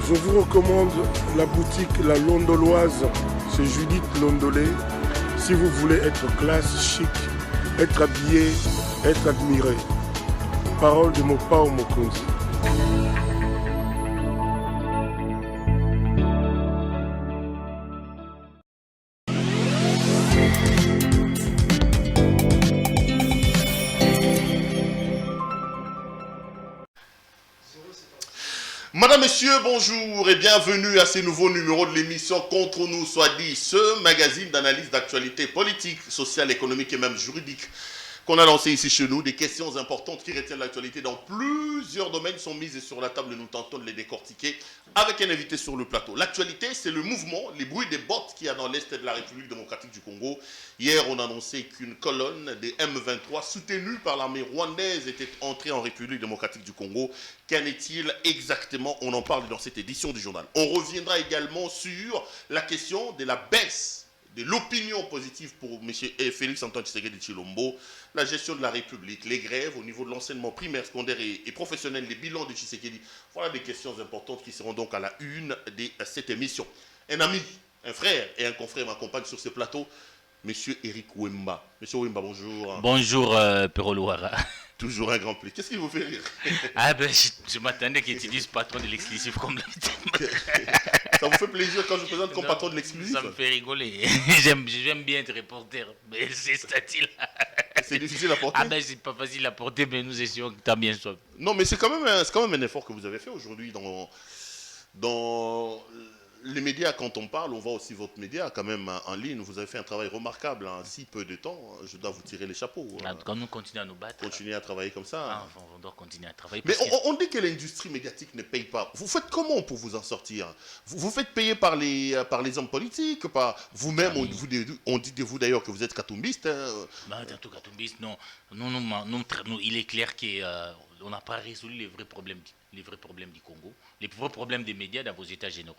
Je vous recommande la boutique La Londoloise, c'est Judith Londolé. Si vous voulez être classe, chic, être habillé, être admiré. Parole de Mopao Mokonzi. Madame, Messieurs, bonjour et bienvenue à ce nouveau numéro de l'émission Contre nous soit dit, ce magazine d'analyse d'actualité politique, sociale, économique et même juridique qu'on a lancé ici chez nous. Des questions importantes qui retiennent l'actualité dans plusieurs domaines sont mises sur la table et nous tentons de les décortiquer avec un invité sur le plateau. L'actualité, c'est le mouvement, les bruits des bottes qu'il y a dans l'Est de la République démocratique du Congo. Hier, on a annoncé qu'une colonne des M23 soutenue par l'armée rwandaise était entrée en République démocratique du Congo. Qu'en est-il exactement? On en parle dans cette édition du journal. On reviendra également sur la question de la baisse de l'opinion positive pour M. Félix-Antoine Tshisekedi Tshilombo, la gestion de la République, les grèves au niveau de l'enseignement primaire, secondaire et professionnel, les bilans de Tshisekedi. Voilà des questions importantes qui seront donc à la une de cette émission. Un ami, un frère et un confrère m'accompagnent sur ce plateau, M. Eric Wemba. M. Wemba, bonjour. Bonjour, Perolo-Ouara. Toujours un grand plaisir. Qu'est-ce qui vous fait rire? Ah ben, je m'attendais qu'ils utilisent patron de l'exclusif comme Ça vous fait plaisir quand je présente comme patron de l'exclusif? Ça me fait rigoler. J'aime bien être reporter, mais c'est statut là. C'est difficile à porter? Ah ben, c'est pas facile à porter, mais nous essayons tant bien soit. Non, mais c'est quand même un effort que vous avez fait aujourd'hui dans les médias. Quand on parle, on voit aussi votre média quand même en ligne. Vous avez fait un travail remarquable en si peu de temps. Je dois vous tirer les chapeaux. Quand nous continuons à nous battre. Continuer à travailler comme ça. On doit continuer à travailler. Mais on dit que l'industrie médiatique ne paye pas. Vous faites comment pour vous en sortir? Vous faites payer par les hommes politiques, par vous-même. On dit de vous d'ailleurs que vous êtes katumbiste. Tout katumbiste, non. Nous, il est clair qu'on n'a pas résolu les vrais problèmes du Congo, les vrais problèmes des médias dans vos états généraux.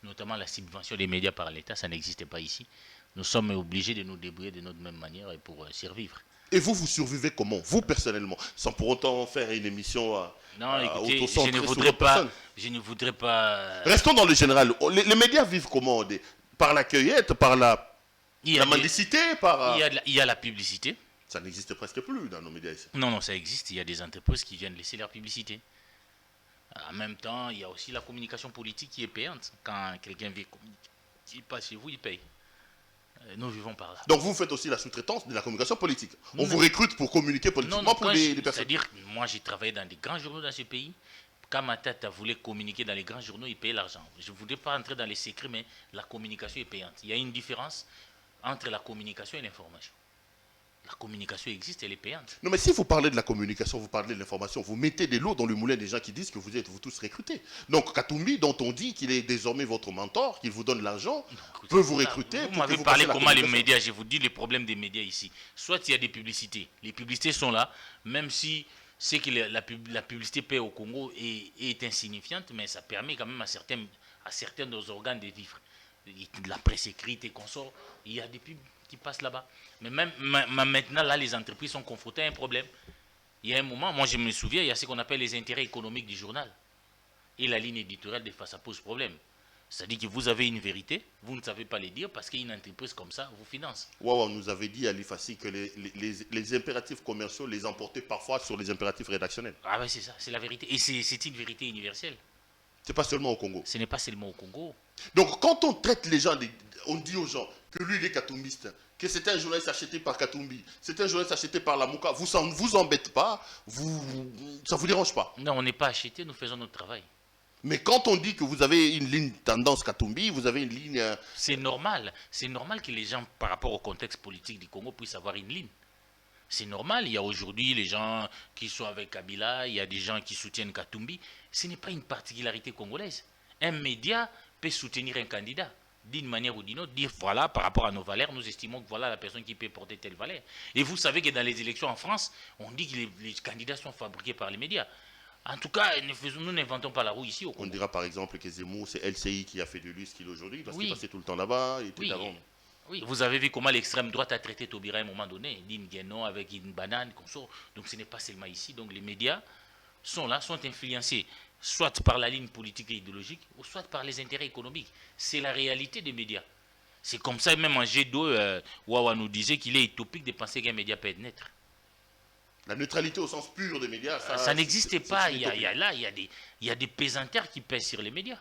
Notamment la subvention des médias par l'État, ça n'existait pas ici. Nous sommes obligés de nous débrouiller de notre même manière pour survivre. Et vous survivez comment? Vous, personnellement, sans pour autant faire une émission non, écoutez, je ne voudrais pas... Restons dans le général. Les médias vivent comment? Par la cueillette, par la mendicité, Il y a la publicité. Ça n'existe presque plus dans nos médias ici. Non, ça existe. Il y a des entreprises qui viennent laisser leur publicité. En même temps, il y a aussi la communication politique qui est payante. Quand quelqu'un vient communiquer, il passe chez vous, il paye. Nous vivons par là. Donc vous faites aussi la sous-traitance de la communication politique. On vous recrute pour communiquer politiquement pour des personnes. C'est-à-dire, moi j'ai travaillé dans des grands journaux dans ce pays. Quand ma tête voulait communiquer dans les grands journaux, ils payaient l'argent. Je ne voudrais pas entrer dans les secrets, mais la communication est payante. Il y a une différence entre la communication et l'information. La communication existe, elle est payante. Non, mais si vous parlez de la communication, vous parlez de l'information, vous mettez de l'eau dans le moulin des gens qui disent que vous êtes vous tous recrutés. Donc Katumbi, dont on dit qu'il est désormais votre mentor, qu'il vous donne l'argent, peut vous recruter. Vous m'avez parlé comment les médias, je vous dis les problèmes des médias ici. Soit il y a des publicités. Les publicités sont là, même si c'est que la publicité paie au Congo est insignifiante, mais ça permet quand même à certains de nos organes de vivre. De la presse écrite et consorts, il y a des pubs qui passent là-bas. Mais même maintenant, là, les entreprises sont confrontées à un problème. Il y a un moment, moi je me souviens, il y a ce qu'on appelle les intérêts économiques du journal. Et la ligne éditoriale, des fois, ça pose problème. C'est-à-dire que vous avez une vérité, vous ne savez pas les dire parce qu'une entreprise comme ça vous finance. On nous avait dit à l'IFACI que les impératifs commerciaux les emportaient parfois sur les impératifs rédactionnels. Ah oui, c'est ça, c'est la vérité. Et c'est une vérité universelle. C'est pas seulement au Congo. Ce n'est pas seulement au Congo. Donc quand on traite les gens, on dit aux gens que lui il est katumbiste, que c'est un journaliste acheté par Katumbi, c'est un journaliste acheté par la Mouka, ça ne vous embête pas, ça ne vous dérange pas? Non, on n'est pas acheté, nous faisons notre travail. Mais quand on dit que vous avez une ligne tendance Katumbi, vous avez une ligne... C'est normal que les gens, par rapport au contexte politique du Congo, puissent avoir une ligne. C'est normal, il y a aujourd'hui les gens qui sont avec Kabila, il y a des gens qui soutiennent Katumbi. Ce n'est pas une particularité congolaise. Un média peut soutenir un candidat d'une manière ou d'une autre, dire voilà, par rapport à nos valeurs, nous estimons que voilà la personne qui peut porter telle valeur. Et vous savez que dans les élections en France, on dit que les candidats sont fabriqués par les médias. En tout cas, nous n'inventons pas la roue ici au Congo. On dira par exemple que Zemmour, c'est LCI qui a fait de lui ce qu'il est aujourd'hui, parce qu'il passait tout le temps là-bas, il était avant. Oui, vous avez vu comment l'extrême droite a traité Taubira à un moment donné, d'une guénon avec une banane, consort. Donc ce n'est pas seulement ici. Donc les médias sont là, sont influencés soit par la ligne politique et idéologique, ou soit par les intérêts économiques. C'est la réalité des médias. C'est comme ça, même en G2, Wawa nous disait qu'il est utopique de penser qu'un média peut être neutre. La neutralité au sens pur des médias, ça n'existe pas. Il y a des pesanteurs qui pèsent sur les médias.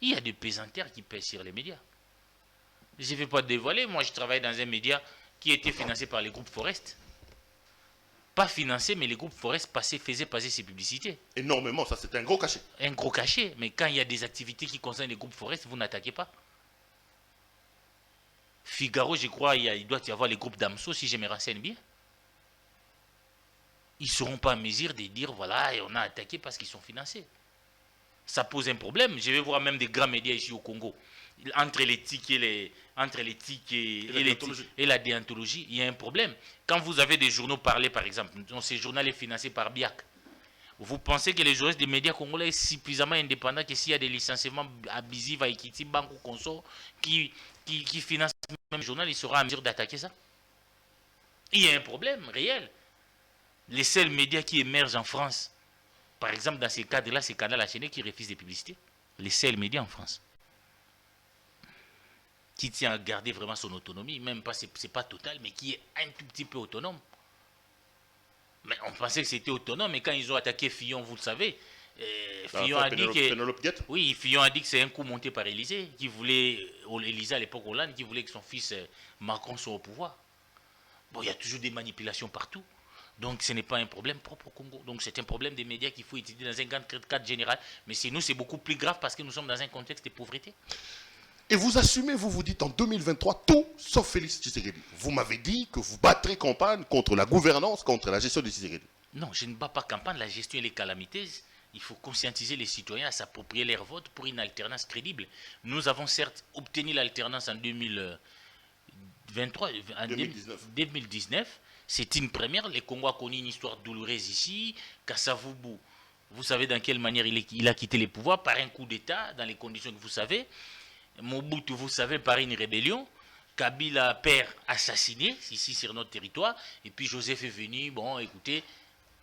Il y a des pesanteurs qui pèsent sur les médias. Je ne vais pas te dévoiler, moi je travaille dans un média qui était financé par les groupes Forest. Pas financé, mais les groupes Forest faisaient passer ces publicités. Énormément, ça c'est un gros cachet. Un gros cachet, mais quand il y a des activités qui concernent les groupes Forest, vous n'attaquez pas. Figaro, je crois, il doit y avoir les groupes d'Amso, si je me renseigne bien. Ils ne seront pas en mesure de dire, voilà, on a attaqué parce qu'ils sont financés. Ça pose un problème. Je vais voir même des grands médias ici au Congo. Entre l'éthique et la déontologie, il y a un problème. Quand vous avez des journaux parlés, par exemple, ces journaux est financé par BIAC. Vous pensez que les journalistes des médias congolais sont suffisamment indépendants que s'il y a des licenciements abusifs à Ekiti, Banque ou Consort qui financent même le journal, il sera en mesure d'attaquer ça? Il y a un problème réel. Les seuls médias qui émergent en France, par exemple dans ces cadres-là, c'est Canal Enchaîné qui refuse des publicités. Les seuls médias en France. Qui tient à garder vraiment son autonomie, même pas, c'est pas total, mais qui est un tout petit peu autonome. Mais on pensait que c'était autonome, mais quand ils ont attaqué Fillon, vous le savez, Fillon a dit que... Oui, Fillon a dit que c'est un coup monté par Élysée, qui voulait, Élysée à l'époque Hollande, qui voulait que son fils Macron soit au pouvoir. Bon, il y a toujours des manipulations partout. Donc ce n'est pas un problème propre au Congo. Donc c'est un problème des médias qu'il faut étudier dans un cadre général. Mais chez nous, c'est beaucoup plus grave parce que nous sommes dans un contexte de pauvreté. Et vous assumez, vous dites en 2023, tout sauf Félix Tshisekedi. Vous m'avez dit que vous battrez campagne contre la gouvernance, contre la gestion de Tshisekedi. Non, je ne bats pas campagne. La gestion et les calamités, il faut conscientiser les citoyens à s'approprier leur vote pour une alternance crédible. Nous avons certes obtenu l'alternance en 2019. C'est une première. Le Congo a connu une histoire douloureuse ici. Kassavubu, vous savez dans quelle manière il a quitté les pouvoirs, par un coup d'État, dans les conditions que vous savez. Mobutu, vous savez, par une rébellion. Kabila, père assassiné, ici sur notre territoire. Et puis Joseph est venu. Bon, écoutez,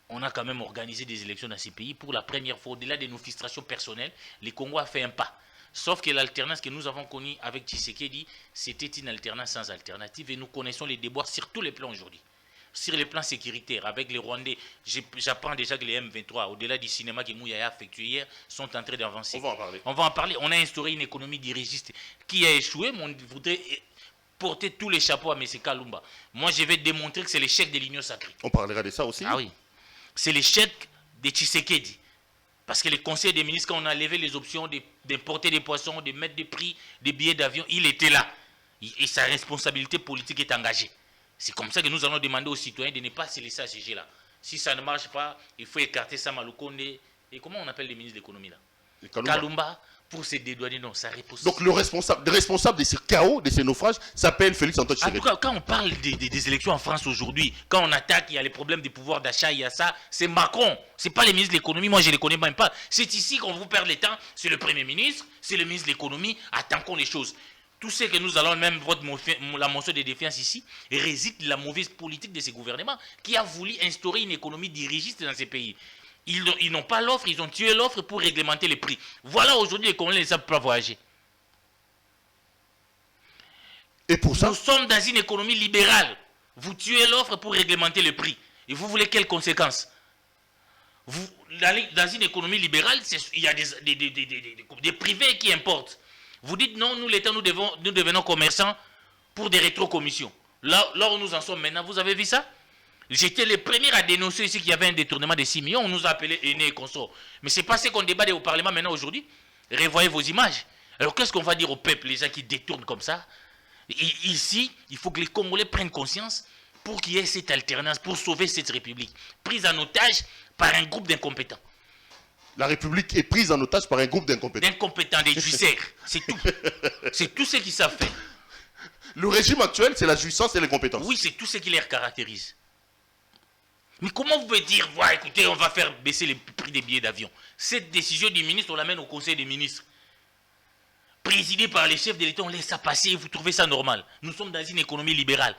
on a quand même organisé des élections dans ces pays. Pour la première fois, au-delà de nos frustrations personnelles, le Congo a fait un pas. Sauf que l'alternance que nous avons connue avec Tshisekedi, c'était une alternance sans alternative. Et nous connaissons les déboires sur tous les plans aujourd'hui. Sur les plans sécuritaires, avec les Rwandais, j'apprends déjà que les M23, au-delà du cinéma que Mouyaya a effectué hier, sont en train d'avancer. On va en parler. On va en parler. On a instauré une économie dirigiste qui a échoué, mais on voudrait porter tous les chapeaux à M. Kalumba. Moi, je vais démontrer que c'est l'échec de l'Union sacrée. On parlera de ça aussi. Ah oui. C'est l'échec de Tshisekedi. Parce que le Conseil des ministres, quand on a levé les options d'importer des poissons, de mettre des prix des billets d'avion, il était là. Et sa responsabilité politique est engagée. C'est comme ça que nous allons demander aux citoyens de ne pas se laisser assiéger là. Si ça ne marche pas, il faut écarter Sama Lukonde. Et comment on appelle les ministres de l'économie là? Kalumba, pour se dédouaner, non, ça repose. Donc le responsable de ces chaos, de ces naufrages, s'appelle Félix Antoine Tshisekedi. En tout cas, quand on parle des élections en France aujourd'hui, quand on attaque, il y a les problèmes de pouvoir d'achat, il y a ça, c'est Macron. Ce n'est pas les ministres de l'économie, moi je ne les connais même pas. C'est ici qu'on vous perd le temps, c'est le Premier ministre, c'est le ministre de l'économie, attaquons les choses. Tout ce que nous allons, même la motion de défiance ici, réside de la mauvaise politique de ces gouvernements qui a voulu instaurer une économie dirigiste dans ces pays. Ils n'ont pas l'offre, ils ont tué l'offre pour réglementer les prix. Voilà aujourd'hui les Congolais ne savent pas voyager. Et pour ça, nous sommes dans une économie libérale. Vous tuez l'offre pour réglementer le prix. Et vous voulez quelles conséquences? Dans une économie libérale, il y a des privés qui importent. Vous dites non, nous l'État, nous devenons commerçants pour des rétrocommissions. Là où nous en sommes maintenant, vous avez vu ça? J'étais le premier à dénoncer ici qu'il y avait un détournement de 6 millions. On nous a appelés aînés et consorts. Mais c'est pas ce qu'on débat au Parlement maintenant aujourd'hui. Revoyez vos images. Alors qu'est-ce qu'on va dire au peuple, les gens qui détournent comme ça? Ici, il faut que les Congolais prennent conscience pour qu'il y ait cette alternance, pour sauver cette République. Prise en otage par un groupe d'incompétents. La République est prise en otage par un groupe d'incompétents. D'incompétents, des juicères. C'est tout. C'est tout ce qu'ils savent faire. Le régime actuel, c'est la jouissance et l'incompétence. Oui, c'est tout ce qui les caractérise. Mais comment vous pouvez dire, voilà, écoutez, on va faire baisser les prix des billets d'avion? Cette décision du ministre, on l'amène au Conseil des ministres. Présidé par les chefs de l'État, on laisse ça passer et vous trouvez ça normal. Nous sommes dans une économie libérale.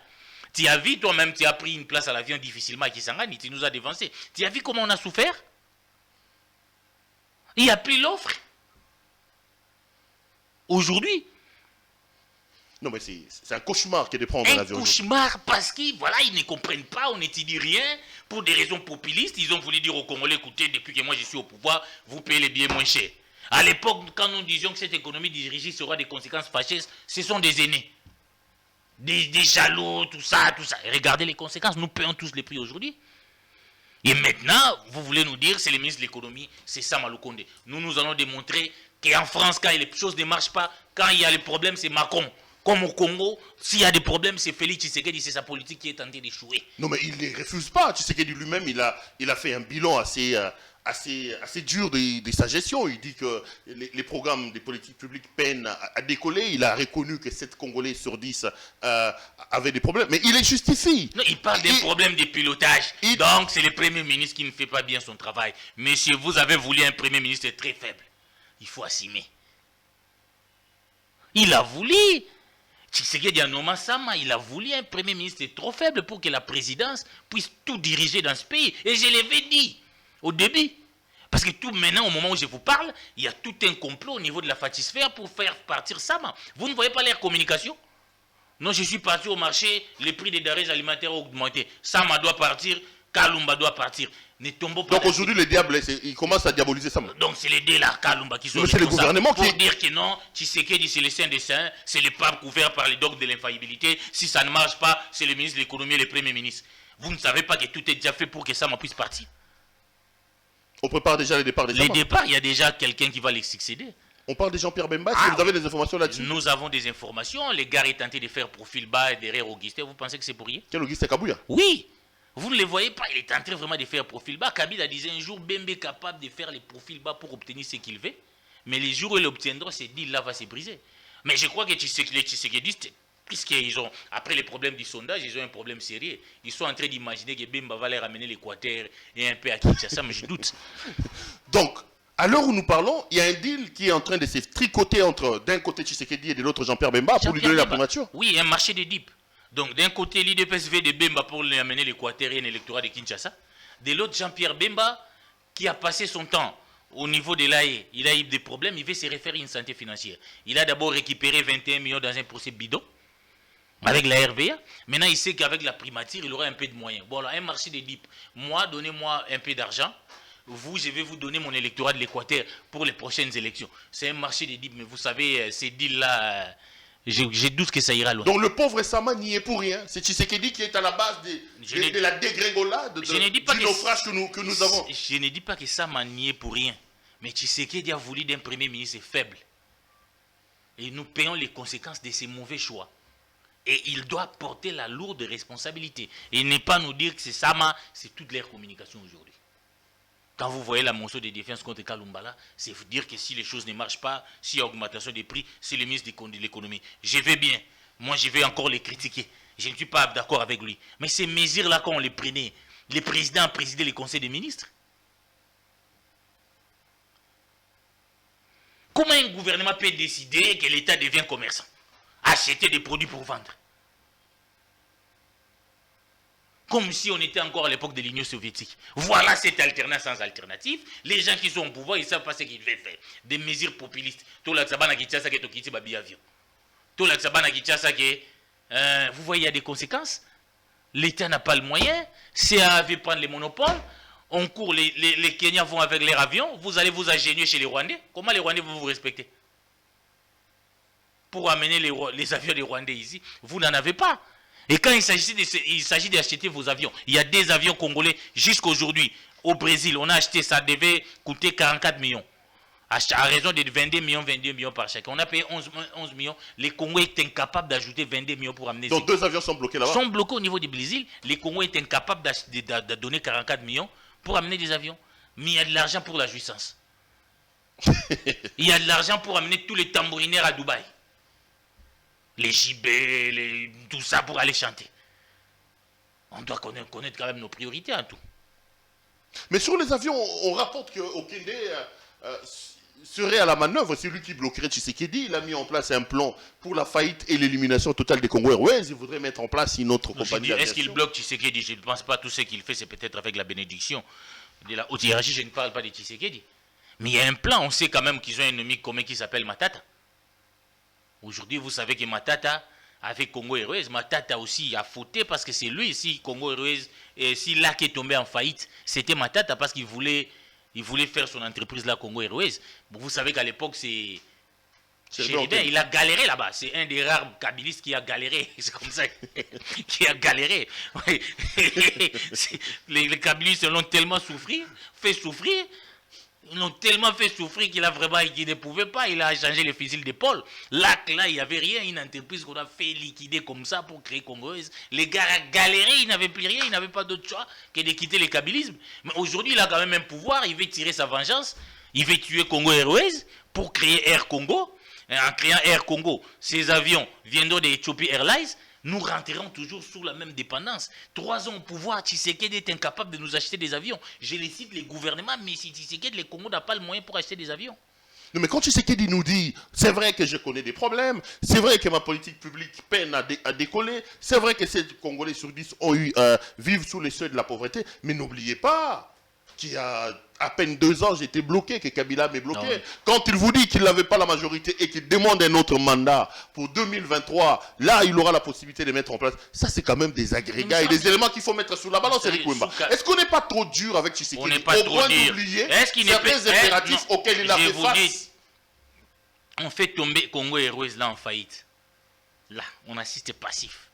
Tu as vu, toi-même, tu as pris une place à l'avion difficilement à Kisangani, tu nous as dévancé. Tu as vu comment on a souffert? Il n'y a plus l'offre. Aujourd'hui. Non, mais c'est un cauchemar que de prendre un avion. Un cauchemar parce qu'ils ne comprennent pas, on n'étudie rien. Pour des raisons populistes, ils ont voulu dire aux Congolais, écoutez, depuis que moi je suis au pouvoir, vous payez les billets moins chers. À l'époque, quand nous disions que cette économie dirigée aura des conséquences fâcheuses, ce sont des aînés. Des jaloux, tout ça. Et regardez les conséquences, nous payons tous les prix aujourd'hui. Et maintenant, vous voulez nous dire, c'est le ministre de l'économie, c'est Sama Lukonde. Nous allons démontrer qu'en France, quand les choses ne marchent pas, quand il y a les problèmes, c'est Macron. Comme au Congo, s'il y a des problèmes, c'est Félix Tshisekedi, c'est sa politique qui est tentée d'échouer. Non, mais il ne refuse pas. Tshisekedi lui-même, il a fait un bilan assez dur de sa gestion. Il dit que les programmes des politiques publiques peinent à décoller. Il a reconnu que 7 Congolais sur 10 avaient des problèmes. Mais il les justifie. Non, il parle d'un problème de pilotage. Donc, c'est le Premier ministre qui ne fait pas bien son travail. Monsieur, vous avez voulu un Premier ministre très faible. Il faut assumer. Il a voulu. Tshisekedi Anoma Sama, il a voulu un Premier ministre trop faible pour que la présidence puisse tout diriger dans ce pays. Et je l'avais dit au début. Parce que tout maintenant, au moment où je vous parle, il y a tout un complot au niveau de la Fatisphère pour faire partir Sama. Vous ne voyez pas leur communication? Non, je suis parti au marché, les prix des denrées alimentaires ont augmenté. Sama doit partir, Kalumba doit partir. Ne tombons pas. Donc aujourd'hui, le diable, il commence à diaboliser Sama. Donc c'est les deux là, Kalumba, qui sont c'est le gouvernement pour dire que non, Tshisekedi c'est le saint des saints, c'est le pape couvert par les dogmes de l'infaillibilité. Si ça ne marche pas, c'est le ministre de l'économie et le Premier ministre. Vous ne savez pas que tout est déjà fait pour que Sama puisse partir? On prépare déjà le départ de Sama. Les départs, il y a déjà quelqu'un qui va les succéder. On parle de Jean-Pierre Bemba. Est-ce que vous avez des informations là-dessus? Nous avons des informations. Les gars est tenté de faire profil bas et derrière Augustin. Vous pensez que c'est pour rien? Quel Augustin Kabouya? Oui. Vous ne les voyez pas. Il est en train vraiment de faire profil bas. Kabila disait un jour Bemba est capable de faire les profils bas pour obtenir ce qu'il veut. Mais les jours où il l'obtiendra, ce deal-là va se briser. Mais je crois que les Tshisekidistes, puisqu'ils ont, après les problèmes du sondage, ils ont un problème sérieux. Ils sont en train d'imaginer que Bemba va les ramener l'Équateur et un peu à Kinshasa, mais je doute. Donc, à l'heure où nous parlons, il y a un deal qui est en train de se tricoter entre d'un côté Tshisekedi et de l'autre Jean-Pierre Bemba pour lui donner la primature. Oui, un marché de dip. Donc d'un côté l'IDPSV de Bemba pour lui amener l'Équateur et l'électorat de Kinshasa. De l'autre Jean-Pierre Bemba qui a passé son temps au niveau de l'AE. Il a eu des problèmes, il veut se référer à une santé financière. Il a d'abord récupéré 21 millions dans un procès bidon avec la RVA. Maintenant il sait qu'avec la primature il aura un peu de moyens. Bon alors un marché de dip. Moi, donnez-moi un peu d'argent. Vous, je vais vous donner mon électorat de l'Équateur pour les prochaines élections. C'est un marché de deals, mais vous savez, ces deals-là, j'ai doute que ça ira loin. Donc le pauvre Sama n'y est pour rien. C'est Tshisekedi qui est à la base de la dégringolade, du naufrage que nous avons. Je ne dis pas que Sama n'y est pour rien. Mais Tshisekedi a voulu d'un Premier ministre faible. Et nous payons les conséquences de ces mauvais choix. Et il doit porter la lourde responsabilité. Et ne pas nous dire que c'est Sama, c'est toute leur communication aujourd'hui. Quand vous voyez la motion de défense contre Kalumbala, c'est vous dire que si les choses ne marchent pas, s'il y a augmentation des prix, c'est le ministre de l'économie. Je vais bien. Moi, je vais encore les critiquer. Je ne suis pas d'accord avec lui. Mais ces mesures-là, quand on les prenait, le président a présidé le conseil des ministres. Comment un gouvernement peut décider que l'État devient commerçant? Acheter des produits pour vendre. Comme si on était encore à l'époque de l'Union soviétique. Voilà cette alternance sans alternative. Les gens qui sont au pouvoir, ils ne savent pas ce qu'ils veulent faire. Des mesures populistes. Tout le Tsabana qui tient ça, qui est quitté babi avion. Tout le Tsabana qui tient ça, qui vous voyez, il y a des conséquences. L'État n'a pas le moyen. CA veut prendre les monopoles. On court, les Kenyans vont avec leurs avions. Vous allez vous agénuer chez les Rwandais. Comment les Rwandais vont vous respecter? Pour amener les avions des Rwandais ici, vous n'en avez pas. Et quand il s'agit d'acheter vos avions, il y a des avions congolais jusqu'à aujourd'hui. Au Brésil, on a acheté, ça devait coûter 44 millions. À raison de 22 millions par chacun. On a payé 11 millions. Les Congolais est incapable d'ajouter 22 millions pour amener. Donc 2 avions sont bloqués là-bas? Sont bloqués au niveau du Brésil. Les Congolais est incapable de donner 44 millions pour amener des avions. Mais il y a de l'argent pour la jouissance. Il y a de l'argent pour amener tous les tambourinaires à Dubaï. Les JB, tout ça pour aller chanter. On doit connaître quand même nos priorités en tout. Mais sur les avions, on rapporte que Okende serait à la manœuvre. C'est lui qui bloquerait Tshisekedi. Il a mis en place un plan pour la faillite et l'élimination totale des Congo Airways. Il voudrait mettre en place une autre compagnie. Est-ce qu'il bloque Tshisekedi? Je ne pense pas. Tout ce qu'il fait, c'est peut-être avec la bénédiction de la haute hiérarchie. Je ne parle pas de Tshisekedi. Mais il y a un plan, on sait quand même qu'ils ont un ennemi commun qui s'appelle Matata. Aujourd'hui, vous savez que Matata, avec Congo Airways, Matata aussi a fauté parce que c'est lui, si Congo Airways, et si LAC est tombé en faillite, c'était Matata parce qu'il voulait faire son entreprise là, Congo Airways. Bon, vous savez qu'à l'époque, c'est Chéribin, il a galéré là-bas. C'est un des rares kabylistes qui a galéré. C'est comme ça qui a galéré. Oui. Les kabylistes l'ont tellement fait souffrir. Ils l'ont tellement fait souffrir qu'il ne pouvait pas. Il a changé les fusils d'épaule. Là, il n'y avait rien. Une entreprise qu'on a fait liquider comme ça pour créer Congoise. Les gars ont galéré. Ils n'avaient plus rien. Ils n'avaient pas d'autre choix que de quitter le kabylisme. Mais aujourd'hui, il a quand même un pouvoir. Il veut tirer sa vengeance. Il veut tuer Congo Airways pour créer Air Congo. En créant Air Congo, ces avions viendront d'Ethiopie Airlines, nous rentrerons toujours sous la même dépendance. 3 ans au pouvoir, Tshisekedi est incapable de nous acheter des avions. Je les cite les gouvernements, mais si Tshisekedi, le Congo n'a pas le moyen pour acheter des avions. Non, mais quand Tshisekedi nous dit, c'est vrai que je connais des problèmes, c'est vrai que ma politique publique peine à décoller, c'est vrai que 7 Congolais sur 10 vivent sous les seuils de la pauvreté, mais n'oubliez pas qu'il y a à peine 2 ans, j'étais bloqué, que Kabila m'est bloqué. Non. Quand il vous dit qu'il n'avait pas la majorité et qu'il demande un autre mandat pour 2023, là, il aura la possibilité de mettre en place. Ça, c'est quand même des agrégats et des éléments qu'il faut mettre sous la balance, Eric Wimba. Est-ce qu'on n'est pas trop dur avec Tshisekedi? On n'est pas trop dur. Certains impératifs auxquels il a fait face. On fait tomber Congo Airways là en faillite. Là, on assiste passif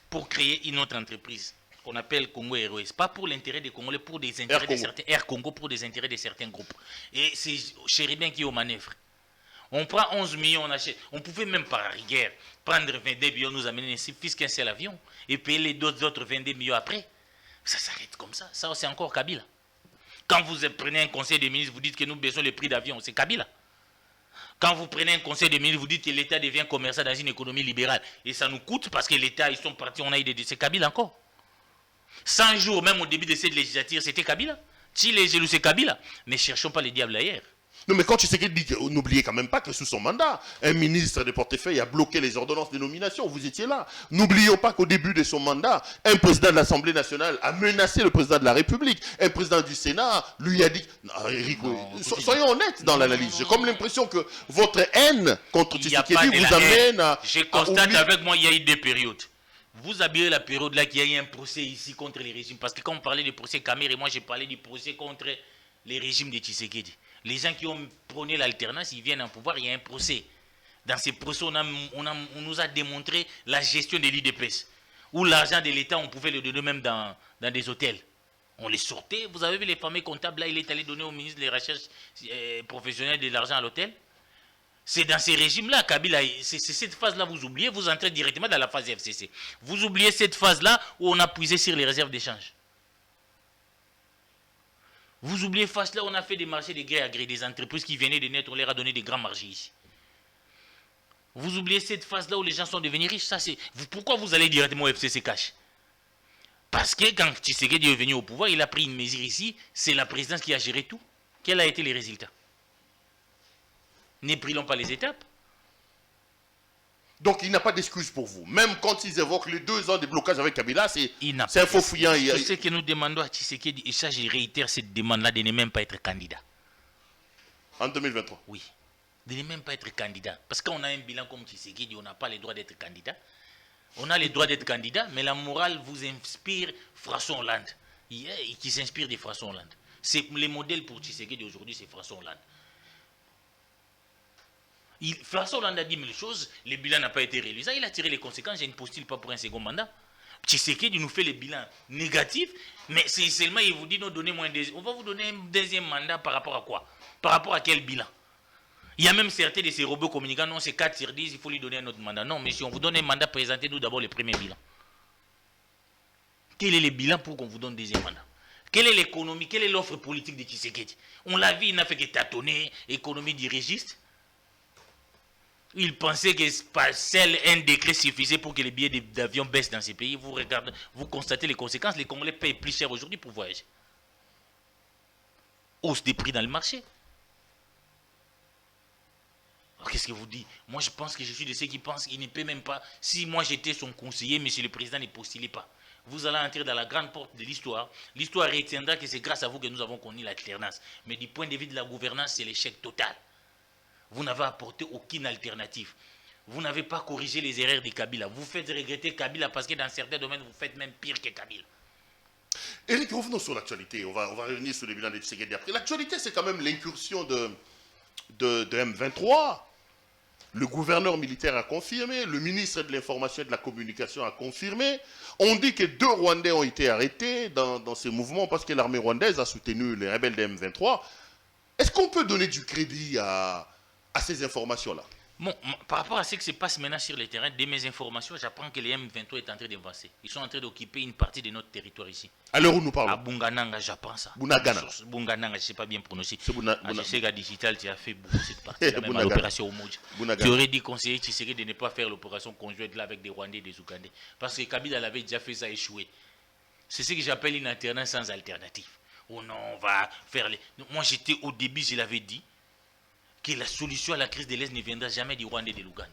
pour créer une autre entreprise qu'on appelle Congo Airways, pas pour l'intérêt des Congolais, pour des intérêts de certains Air Congo, pour des intérêts de certains groupes. Et c'est Chéribin qui est aux manœuvres. On prend 11 millions, on achète. On pouvait même par rigueur prendre 22 millions, nous amener ici, fils qu'un seul avion, et payer les autres 22 millions après. Ça s'arrête comme ça. Ça, c'est encore Kabila. Quand vous prenez un conseil des ministres, vous dites que nous baissons le prix d'avion, c'est Kabila. Quand vous prenez un conseil des ministres, vous dites que l'État devient commerçant dans une économie libérale. Et ça nous coûte parce que l'État, ils sont partis, on a eu des... C'est Kabila encore. 100 jours, même au début de cette législature, c'était Kabila. Si les jaloux, c'est Kabila. Mais cherchons pas les diables ailleurs. Non, mais quand tu sais qu'il dit, n'oubliez quand même pas que sous son mandat, un ministre de portefeuille a bloqué les ordonnances de nomination. Vous étiez là. N'oublions pas qu'au début de son mandat, un président de l'Assemblée nationale a menacé le président de la République. Un président du Sénat lui a dit... Non, Eric, soyons honnêtes dans l'analyse. J'ai comme l'impression que votre haine contre Tshisekedi vous amène à... Je constate avec moi, il y a eu 2 périodes. Vous avez la période là qu'il y a eu un procès ici contre les régimes. Parce que quand on parlait du procès Kamer et moi j'ai parlé du procès contre les régimes de Tshisekedi. Les gens qui ont prôné l'alternance, ils viennent en pouvoir, il y a un procès. Dans ces procès, on nous a démontré la gestion de l'IDPS. Où l'argent de l'État, on pouvait le donner même dans des hôtels. On les sortait. Vous avez vu les fameux comptables là, il est allé donner au ministre des Recherches professionnelles de l'argent à l'hôtel. C'est dans ces régimes-là, Kabila, c'est cette phase-là, vous oubliez, vous entrez directement dans la phase FCC. Vous oubliez cette phase-là où on a puisé sur les réserves d'échange. Vous oubliez cette phase-là où on a fait des marchés de gré à gré, des entreprises qui venaient de naître, on leur a donné des grands marchés ici. Vous oubliez cette phase-là où les gens sont devenus riches. Ça, pourquoi vous allez directement au FCC Cash? Parce que quand Tshisekedi est venu au pouvoir, il a pris une mesure ici, c'est la présidence qui a géré tout. Quels ont été les résultats? Ne brûlons pas les étapes. Donc il n'a pas d'excuse pour vous. Même quand ils évoquent les 2 ans de blocage avec Kabila, c'est un faux fouillant. C'est ce que nous demandons à Tshisekedi, et ça je réitère cette demande-là de ne même pas être candidat. En 2023? Oui. De ne même pas être candidat. Parce qu'on a un bilan comme Tshisekedi, on n'a pas le droit d'être candidat. On a le droit d'être candidat, mais la morale vous inspire François Hollande. Qui s'inspire de François Hollande. C'est le modèle pour Tshisekedi aujourd'hui, c'est François Hollande. François Hollande a dit 1000 choses, le bilan n'a pas été réalisé, il a tiré les conséquences, je ne postule pas pour un second mandat. Tshisekedi nous fait le bilan négatif, mais c'est seulement il vous dit non, donnez-moi on va vous donner un 2e mandat par rapport à quoi? Par rapport à quel bilan? Il y a même certains de ces robots communicants, non c'est 4 sur 10, il faut lui donner un autre mandat. Non, mais si on vous donne un mandat, présentez-nous d'abord le premier bilan. Quel est le bilan pour qu'on vous donne un 2e mandat? Quelle est l'économie, quelle est l'offre politique de Tshisekedi? On l'a vu, il n'a fait que tâtonner, économie dirigiste. Il pensait que seul un décret suffisait pour que les billets d'avion baissent dans ces pays. Vous regardez, vous constatez les conséquences. Les Congolais payent plus cher aujourd'hui pour voyager. Hausse des prix dans le marché. Alors qu'est-ce que vous dites? Moi je pense que je suis de ceux qui pensent qu'il ne peut même pas. Si moi j'étais son conseiller, monsieur le président ne postulait pas. vous allez entrer dans la grande porte de l'histoire. L'histoire retiendra que c'est grâce à vous que nous avons connu l'alternance. Mais du point de vue de la gouvernance, c'est l'échec total. Vous n'avez apporté aucune alternative. Vous n'avez pas corrigé les erreurs de Kabila. Vous faites regretter Kabila parce que dans certains domaines, vous faites même pire que Kabila. Éric, revenons sur l'actualité. On va revenir sur le bilan de Tshisekedi après. L'actualité, c'est quand même l'incursion de M23. Le gouverneur militaire a confirmé, le ministre de l'Information et de la Communication a confirmé. On dit que 2 Rwandais ont été arrêtés dans ces mouvements parce que l'armée rwandaise a soutenu les rebelles de M23. Est-ce qu'on peut donner du crédit à ces informations-là? Bon, par rapport à ce qui se passe maintenant sur le terrain, de mes informations, j'apprends que les M23 est en train d'avancer. Ils sont en train d'occuper une partie de notre territoire ici. À l'heure où nous parlons? À Bungananga, j'apprends ça. Bunagana. Bungananga, je ne sais pas bien prononcer. Je sais qu'à Digital, tu as fait beaucoup cette partie, même à l'opération Omoja. Tu aurais dit conseiller Tshisekedi de ne pas faire l'opération conjointe là avec des Rwandais et des Ougandais. Parce que Kabila l'avait déjà fait ça échouer. C'est ce que j'appelle une alternance sans alternative. Oh non, on va faire les... Moi, j'étais au début, je l'avais dit, que la solution à la crise de l'Est ne viendra jamais du Rwanda et de l'Ouganda.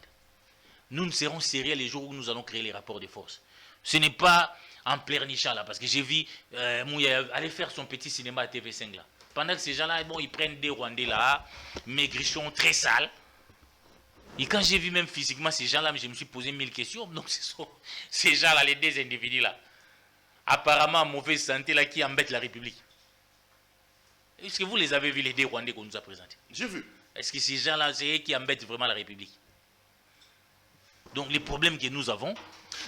Nous ne serons sérieux les jours où nous allons créer les rapports de force. Ce n'est pas en pleurnichant là, parce que j'ai vu Mouya aller faire son petit cinéma à TV5 là. Pendant que ces gens-là, bon, ils prennent des Rwandais là, maigrichons, très sales. Et quand j'ai vu même physiquement ces gens-là, je me suis posé 1000 questions. Donc ce sont ces gens-là, les 2 individus là, apparemment en mauvaise santé là, qui embêtent la République. Est-ce que vous les avez vus, les 2 Rwandais qu'on nous a présentés? J'ai vu. Est-ce que ces gens-là, c'est eux qui embêtent vraiment la République? Donc les problèmes que nous avons...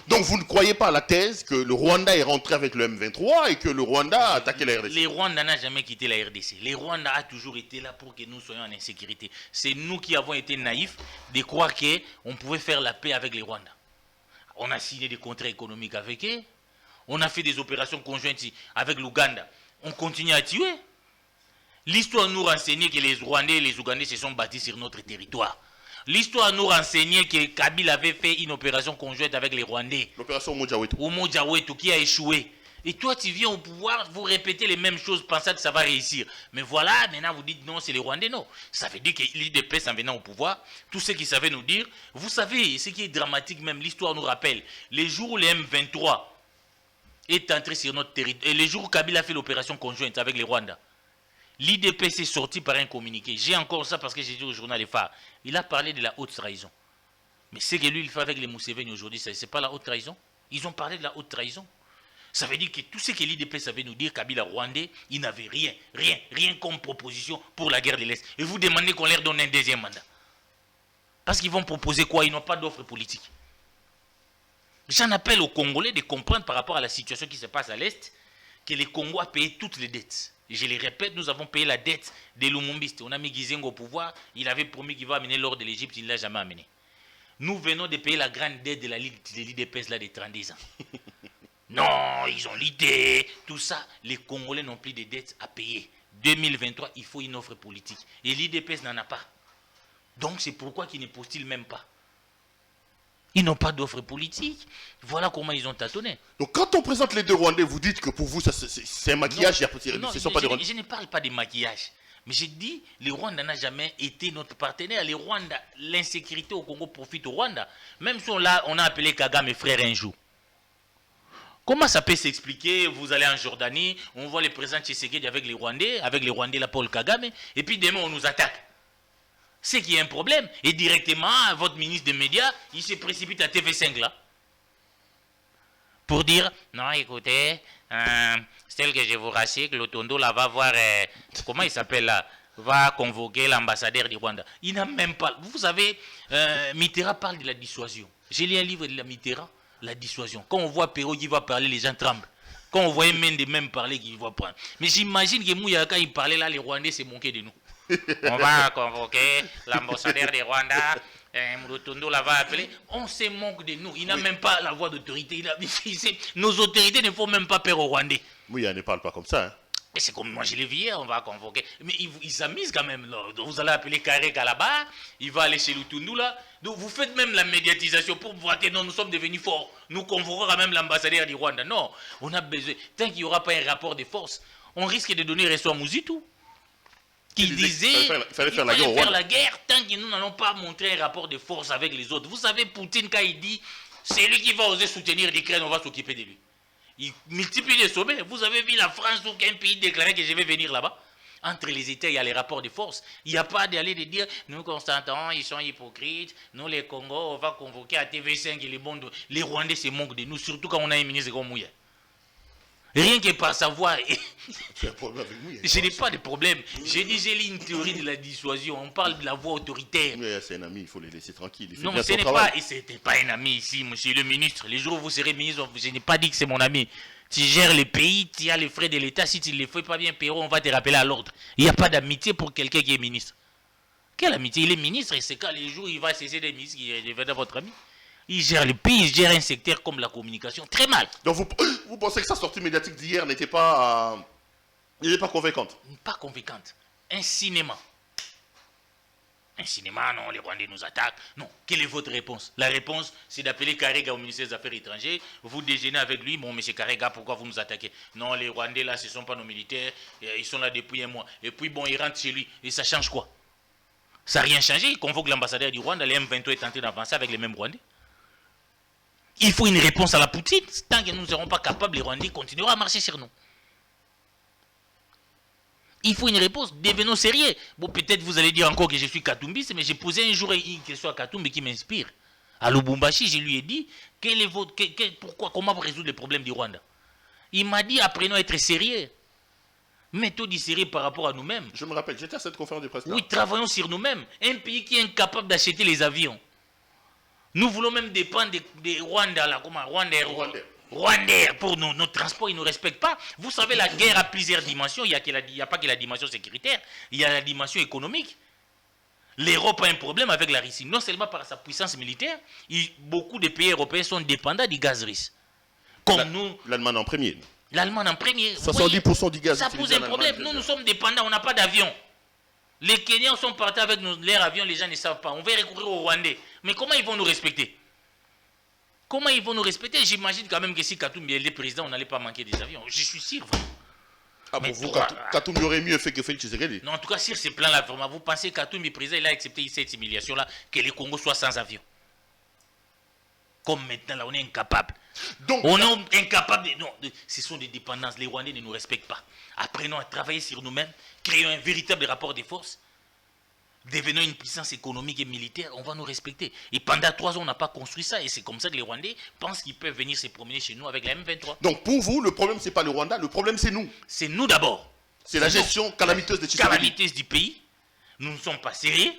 Donc vous ne croyez pas à la thèse que le Rwanda est rentré avec le M23 et que le Rwanda a attaqué la RDC? Les Rwandais n'ont jamais quitté la RDC. Les Rwandais ont toujours été là pour que nous soyons en insécurité. C'est nous qui avons été naïfs de croire qu'on pouvait faire la paix avec les Rwandais. On a signé des contrats économiques avec eux. On a fait des opérations conjointes avec l'Ouganda. On continue à tuer. L'histoire nous renseignait que les Rwandais et les Ougandais se sont bâtis sur notre territoire. L'histoire nous renseignait que Kabila avait fait une opération conjointe avec les Rwandais. L'opération Omoja-Wetu qui a échoué. Et toi, tu viens au pouvoir, vous répétez les mêmes choses, pensant que ça va réussir. Mais voilà, maintenant vous dites non, c'est les Rwandais, non. Ça veut dire que l'IDPS en venant au pouvoir, tout ce qu'ils savaient nous dire, vous savez, ce qui est dramatique même, l'histoire nous rappelle, les jours où les M23 est entré sur notre territoire, et les jours où Kabila a fait l'opération conjointe avec les Rwandais, l'IDPS est sorti par un communiqué. J'ai encore ça parce que j'ai dit au journal Les Phares. Il a parlé de la haute trahison. Mais ce que lui, il fait avec les Museveni aujourd'hui, ce n'est pas la haute trahison. Ils ont parlé de la haute trahison. Ça veut dire que tout ce que l'IDPS savait nous dire, Kabila Rwandais, il n'avait rien comme proposition pour la guerre de l'Est. Et vous demandez qu'on leur donne un 2e mandat. Parce qu'ils vont proposer quoi? Ils n'ont pas d'offre politique. J'en appelle aux Congolais de comprendre par rapport à la situation qui se passe à l'Est, que les Congos a payé toutes les dettes. Je le répète, nous avons payé la dette des Lumumbistes. On a mis Gizengo au pouvoir. Il avait promis qu'il va amener l'or de l'Égypte. Il ne l'a jamais amené. Nous venons de payer la grande dette de l'IDPS là de 32 ans. Non, ils ont l'idée. Tout ça, les Congolais n'ont plus de dettes à payer. 2023, il faut une offre politique. Et l'IDPS n'en a pas. Donc c'est pourquoi qu'ils ne postulent même pas. Ils n'ont pas d'offre politique. Voilà comment ils ont tâtonné. Donc quand on présente les 2 Rwandais, vous dites que pour vous, c'est un maquillage. Non, je ne parle pas de maquillage. Mais j'ai dit, le Rwanda n'a jamais été notre partenaire. Le Rwanda, l'insécurité au Congo profite au Rwanda. Même si on a appelé Kagame frère un jour. Comment ça peut s'expliquer? Vous allez en Jordanie, on voit les présidents Tshisekedi avec les Rwandais là Paul Kagame, et puis demain on nous attaque. C'est qu'il y a un problème. Et directement, votre ministre des médias, il se précipite à TV5 là. Pour dire, non écoutez, celle que je vous rassure, que l'Otondo là va voir, comment il s'appelle là, va convoquer l'ambassadeur du Rwanda. Il n'a même pas, vous savez, Mitterrand parle de la dissuasion. J'ai lu un livre de la Mitterrand, la dissuasion. Quand on voit Perrault qui va parler, les gens tremblent. Quand on voyait Mende même parler, qu'il va prendre. Mais j'imagine que Mouya, quand il parlait là, les Rwandais se moquaient de nous. On va convoquer l'ambassadeur du Rwanda, Moutondo la va appeler. On se moque de nous. Il n'a même pas la voix d'autorité. Nos autorités ne font même pas peur aux Rwandais. Mouya ne parle pas comme ça. Hein. Mais c'est comme moi je l'ai vu hier, on va convoquer. Mais ils s'amusent quand même. Là. Vous allez appeler Karek là-bas, il va aller chez Lutundu là. Donc vous faites même la médiatisation pour voir que non, nous sommes devenus forts. Nous convoquons quand même l'ambassadeur du Rwanda. Non, on a besoin. Tant qu'il n'y aura pas un rapport de force, on risque de donner raison à Mouzitu. Qui disait qu'il fallait faire la guerre tant que nous n'allons pas montrer un rapport de force avec les autres. Vous savez, Poutine, quand il dit c'est lui qui va oser soutenir l'Ukraine, on va s'occuper de lui. Ils multiplient les sommets. Vous avez vu la France ou qu'un pays déclaré que je vais venir là-bas? Entre les États, il y a les rapports de force. Il n'y a pas d'aller de dire, nous constatons, ils sont hypocrites, nous les Congos, on va convoquer à TV5 et les Rwandais se moquent de nous, surtout quand on a un ministre comme Mouya. Rien que par savoir. Tu as un problème avec Mouya? Je n'ai pas de problème. J'ai dit, j'ai lu une théorie de la dissuasion. On parle de la voie autoritaire. Oui, c'est un ami, il faut les laisser tranquilles. Non, ce n'était pas un ami ici, monsieur le ministre. Les jours où vous serez ministre, je n'ai pas dit que c'est mon ami. Tu gères le pays, tu as les frais de l'État. Si tu ne les fais pas bien, Perrault, on va te rappeler à l'ordre. Il n'y a pas d'amitié pour quelqu'un qui est ministre. Quelle amitié? Il est ministre et c'est quand les jours où il va cesser d'être ministre qu'il deviendra votre ami. Il gère le pays, il gère un secteur comme la communication. Très mal. Donc vous pensez que sa sortie médiatique d'hier n'était pas convaincante? Pas convaincante. Un cinéma. Un cinéma, non, les Rwandais nous attaquent. Non, quelle est votre réponse? La réponse, c'est d'appeler Karega au ministère des Affaires étrangères. Vous déjeunez avec lui. Bon, monsieur Karega, pourquoi vous nous attaquez? Non, les Rwandais, là, ce ne sont pas nos militaires. Ils sont là depuis un mois. Et puis, bon, ils rentrent chez lui. Et ça change quoi? Ça n'a rien changé. Il convoque l'ambassadeur du Rwanda. Les M23 est tenté d'avancer avec les mêmes Rwandais. Il faut une réponse à la Poutine. Tant que nous ne serons pas capables, les Rwandais continueront à marcher sur nous. Il faut une réponse, devenons sérieux. Bon, peut-être vous allez dire encore que je suis Katumbiste, mais j'ai posé un jour une question à Katumbi qui m'inspire. À Lubumbashi, je lui ai dit, comment résoudre les problèmes du Rwanda? Il m'a dit, apprenons à être sérieux. Mettons du sérieux par rapport à nous-mêmes. Je me rappelle, j'étais à cette conférence de presse. Oui, travaillons sur nous-mêmes. Un pays qui est incapable d'acheter les avions. Nous voulons même dépendre des Rwanda, là, comment? Rwandais, pour nos transports, ils ne nous respectent pas. Vous savez, la guerre a plusieurs dimensions. Il n'y a pas que la dimension sécuritaire, il y a la dimension économique. L'Europe a un problème avec la Russie. Non seulement par sa puissance militaire, beaucoup de pays européens sont dépendants du gaz russe. Comme nous. L'Allemagne en premier. L'Allemagne en premier. 70% du gaz. Ça pose un problème. Nous sommes dépendants, on n'a pas d'avion. Les Kenyans sont partis avec leurs avions, les gens ne savent pas. On va recourir aux Rwandais. Mais comment ils vont nous respecter? Comment ils vont nous respecter? J'imagine quand même que si Katumbi est président, on n'allait pas manquer des avions. Je suis sûr. Vraiment. Ah bon, vous, Katumbi aurait mieux fait que Félix Tshisekedi? Non, en tout cas, sur ce plan-là, vraiment, vous pensez que Katumbi président, il a accepté cette humiliation-là, que le Congo soit sans avion? Comme maintenant, là, on est incapable. Donc, on est incapable. Non, ce sont des dépendances. Les Rwandais ne nous respectent pas. Apprenons à travailler sur nous-mêmes, créons un véritable rapport de force. Devenons une puissance économique et militaire, on va nous respecter. Et pendant 3 ans, on n'a pas construit ça. Et c'est comme ça que les Rwandais pensent qu'ils peuvent venir se promener chez nous avec la M23. Donc pour vous, le problème, ce n'est pas le Rwanda, le problème, c'est nous. C'est nous d'abord. C'est la gestion calamiteuse de Tshisekedi. Calamiteuse du pays. Nous ne sommes pas sérieux.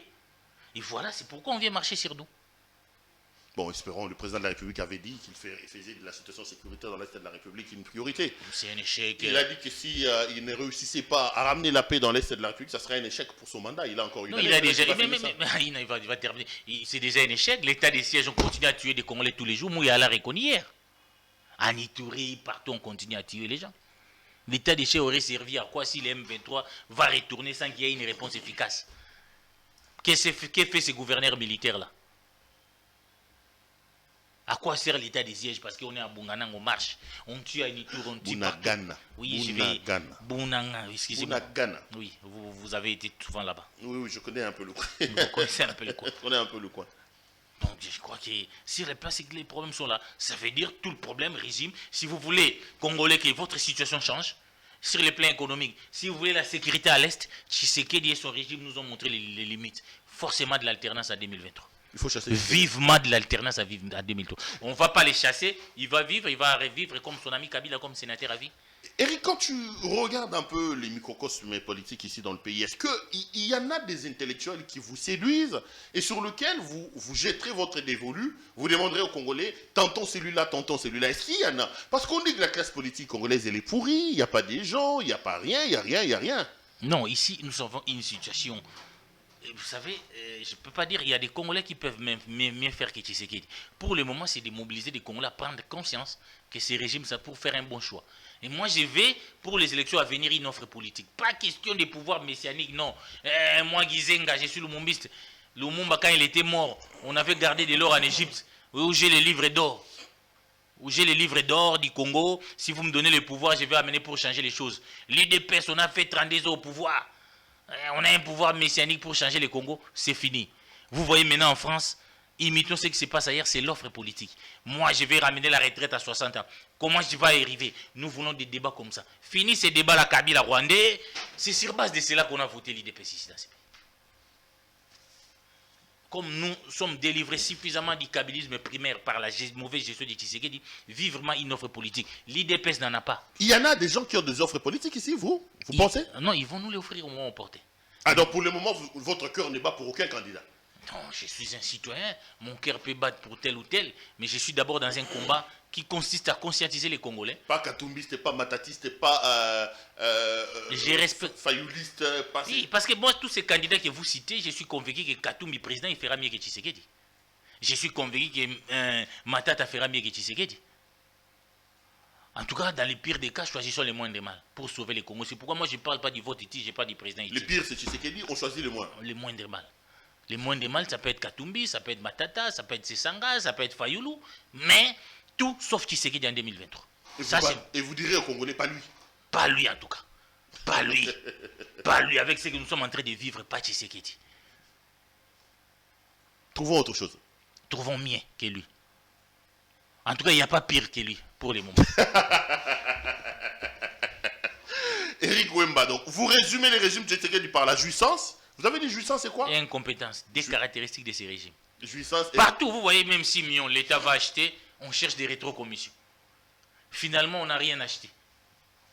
Et voilà, c'est pourquoi on vient marcher sur nous. Bon, espérons, le président de la République avait dit qu'il faisait de la situation sécuritaire dans l'Est de la République une priorité. C'est un échec. Il a dit que si il ne réussissait pas à ramener la paix dans l'Est de la République, ça serait un échec pour son mandat. Il a encore une année. Il a déjà. Il va terminer. C'est déjà un échec. L'état des sièges, on continue à tuer des Congolais tous les jours. Moi, il y a la reconnu hier. À Ituri, partout, on continue à tuer les gens. L'état des sièges aurait servi à quoi si le M23 va retourner sans qu'il y ait une réponse efficace? Qu'est-ce que fait ces gouverneurs militaires-là? À quoi sert l'état des sièges? Parce qu'on est à Bunganang, on marche. On tue à Nitour, on tue Bunagana. Oui, je vais. Bunanga, excusez-moi. Bunagana. Oui, vous avez été souvent là-bas. Oui, je connais un peu le coin. Vous connaissez un peu le coin. Je connais un peu le coin. Donc, je crois que si les problèmes sont là, ça veut dire tout le problème régime. Si vous voulez, Congolais, que votre situation change, sur le plan économique, si vous voulez la sécurité à l'Est, Tshisekedi et son régime nous ont montré les limites. Forcément de l'alternance à 2023. Il faut chasser. Vivement de l'alternance à 2003. On ne va pas les chasser, il va revivre comme son ami Kabila, comme sénateur à vie. Eric, quand tu regardes un peu les microcosmes politiques ici dans le pays, est-ce qu'il y en a des intellectuels qui vous séduisent et sur lesquels vous jetterez votre dévolu, vous demanderez aux Congolais, tentons celui-là, est-ce qu'il y en a? Parce qu'on dit que la classe politique congolaise, elle est pourrie, il n'y a pas des gens, il n'y a pas rien, il n'y a rien. Non, ici, nous avons une situation... Vous savez, je ne peux pas dire, il y a des Congolais qui peuvent mieux faire que Tshisekedi. Pour le moment, c'est de mobiliser des Congolais à prendre conscience que ces régimes, ça pour faire un bon choix. Et moi, je vais, pour les élections à venir, une offre politique. Pas question de pouvoir messianique, non. Moi, Gizenga, je suis Lumumbiste. Lumumba, quand il était mort, on avait gardé de l'or en Égypte, où j'ai les livres d'or. Où j'ai les livres d'or du Congo. Si vous me donnez le pouvoir, je vais amener pour changer les choses. L'UDPS, on a fait 32 ans au pouvoir. On a un pouvoir messianique pour changer le Congo, c'est fini. Vous voyez maintenant en France, Imitons ce qui se passe ailleurs, c'est l'offre politique. Moi, je vais ramener la retraite à 60 ans. Comment je vais y arriver? Nous voulons des débats comme ça. Fini ces débats, la Kabila rwandais. C'est sur base de cela qu'on a voté l'IDPS ici dans ce pays. Comme nous sommes délivrés suffisamment du kabylisme primaire par la mauvaise gestion de Tshisekedi, vivement une offre politique. L'IDPS n'en a pas. Il y en a des gens qui ont des offres politiques ici, vous pensez? Non, ils vont nous les offrir au moment où on porte. Ah, donc pour le moment, votre cœur n'est pas pour aucun candidat? Non, je suis un citoyen, mon cœur peut battre pour tel ou tel, mais je suis d'abord dans un combat qui consiste à conscientiser les Congolais. Pas katumbiste, pas matatiste, pas je respecte. fayouliste, pas... Oui, parce que moi, tous ces candidats que vous citez, je suis convaincu que Katumbi président, il fera mieux que Tshisekedi. Je suis convaincu que Matata fera mieux que Tshisekedi. En tout cas, dans les pires des cas, choisissons les moindres mal pour sauver les Congos. C'est pourquoi moi, je ne parle pas du vote Iti, je parle du président Iti. Le pire, c'est Tshisekedi, on choisit le moins. Les moindres mal. Les moindres mal, ça peut être Katumbi, ça peut être Matata, ça peut être Sessanga, ça peut être Fayoulou, mais tout sauf Tshisekedi en 2023. Et vous direz aux Congolais, pas lui. Pas lui en tout cas. Pas lui. Pas lui, avec ce que nous sommes en train de vivre, pas Tshisekedi. Trouvons autre chose. Trouvons mieux que lui. En tout cas, il n'y a pas pire que lui, pour les moments. Eric Wemba, donc, vous résumez les régimes Tshisekedi par la jouissance. Vous avez dit jouissance, c'est quoi? Et incompétence, des caractéristiques de ces régimes. Jouissance et... Partout, vous voyez, même si l'État va acheter, on cherche des rétrocommissions. Finalement, on n'a rien acheté.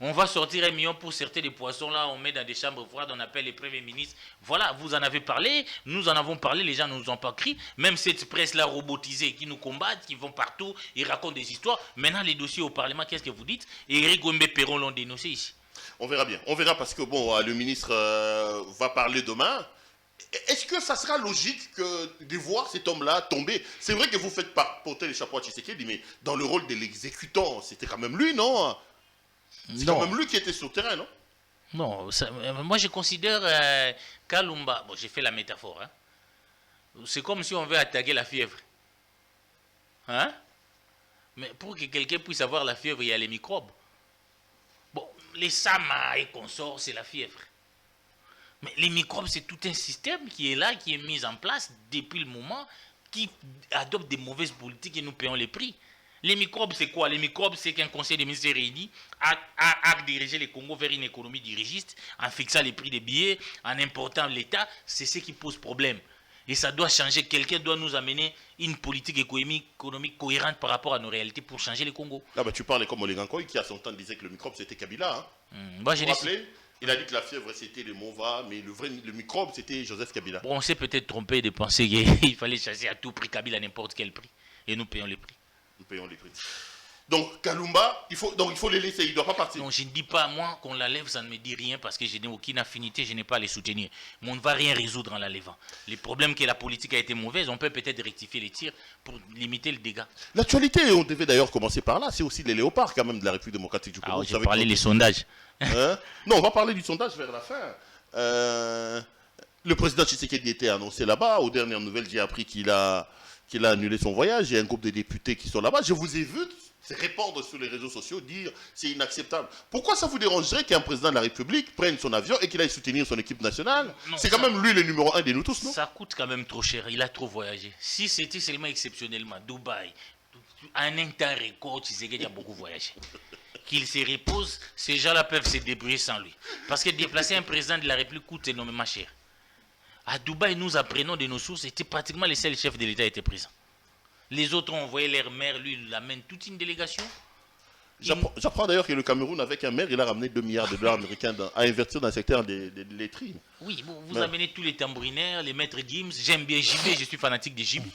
On va sortir 1 million pour certains des poissons, là, on met dans des chambres froides, on appelle les premiers ministres. Voilà, vous en avez parlé, nous en avons parlé, les gens ne nous ont pas crié. Même cette presse-là robotisée qui nous combattent, qui vont partout, ils racontent des histoires. Maintenant, les dossiers au Parlement, qu'est-ce que vous dites? Et Eric Wembe Perron l'ont dénoncé ici. On verra bien. On verra parce que, bon, le ministre va parler demain. Est-ce que ça sera logique de voir cet homme-là tomber? C'est vrai que vous faites porter les chapeaux à Tshisekedi, mais dans le rôle de l'exécutant, c'était quand même lui, non? C'est quand même lui qui était sur le terrain, non? Non, moi je considère Kalumba, bon j'ai fait la métaphore, hein? C'est comme si on veut attaquer la fièvre. Hein? Mais pour que quelqu'un puisse avoir la fièvre, il y a les microbes. Bon, les SAMA et consorts, c'est la fièvre. Mais les microbes, c'est tout un système qui est là, qui est mis en place depuis le moment, qui adopte des mauvaises politiques et nous payons les prix. Les microbes, c'est quoi? Les microbes, c'est qu'un conseil des ministres réuni a dirigé les Congo vers une économie dirigiste, en fixant les prix des billets, en important l'État. C'est ce qui pose problème. Et ça doit changer. Quelqu'un doit nous amener une politique économique cohérente par rapport à nos réalités pour changer le Congo. Ah bah tu parles comme Olegankoy qui à son temps disait que le microbe c'était Kabila. Hein. Moi, vous vous rappelez? Il a dit que la fièvre c'était le Mova, mais le microbe c'était Joseph Kabila. Bon, on s'est peut-être trompé de penser qu'il fallait chasser à tout prix Kabila à n'importe quel prix. Et nous payons les prix. Nous payons les prix. Donc Kalumba, il faut les laisser, il ne doit pas partir. Non, je ne dis pas, moi, qu'on la lève, ça ne me dit rien parce que je n'ai aucune affinité, je n'ai pas à les soutenir. Mais on ne va rien résoudre en la levant. Les problèmes que la politique a été mauvaise, on peut peut-être rectifier les tirs pour limiter le dégât. L'actualité, on devait d'ailleurs commencer par là, c'est aussi les léopards quand même de la République démocratique du Congo. Ah, j'ai parlé des sondages. Hein? Non, on va parler du sondage vers la fin. Le président Tshisekedi était annoncé là-bas. Aux dernières nouvelles, j'ai appris qu'il a annulé son voyage. Il y a un groupe de députés qui sont là-bas. Je vous ai vu se répandre sur les réseaux sociaux, dire c'est inacceptable. Pourquoi ça vous dérangerait qu'un président de la République prenne son avion et qu'il aille soutenir son équipe nationale? C'est quand même lui le numéro 1 de nous tous, non? Ça coûte quand même trop cher. Il a trop voyagé. Si c'était seulement exceptionnellement Dubaï, en un temps record, Tshisekedi a beaucoup voyagé. Qu'il se repose, ces gens-là peuvent se débrouiller sans lui. Parce que déplacer un président de la République coûte énormément cher. À Dubaï, nous apprenons de nos sources, c'était pratiquement les seuls chefs de l'État qui étaient présents. Les autres ont envoyé leur maire, lui, il amène toute une délégation. J'apprends d'ailleurs que le Cameroun, avec un maire, il a ramené 2 milliards de dollars américains à investir dans le secteur des laiteries. Oui, vous amenez tous les tambourinaires, les maîtres Gims. J'aime bien JB, je suis fanatique de JB.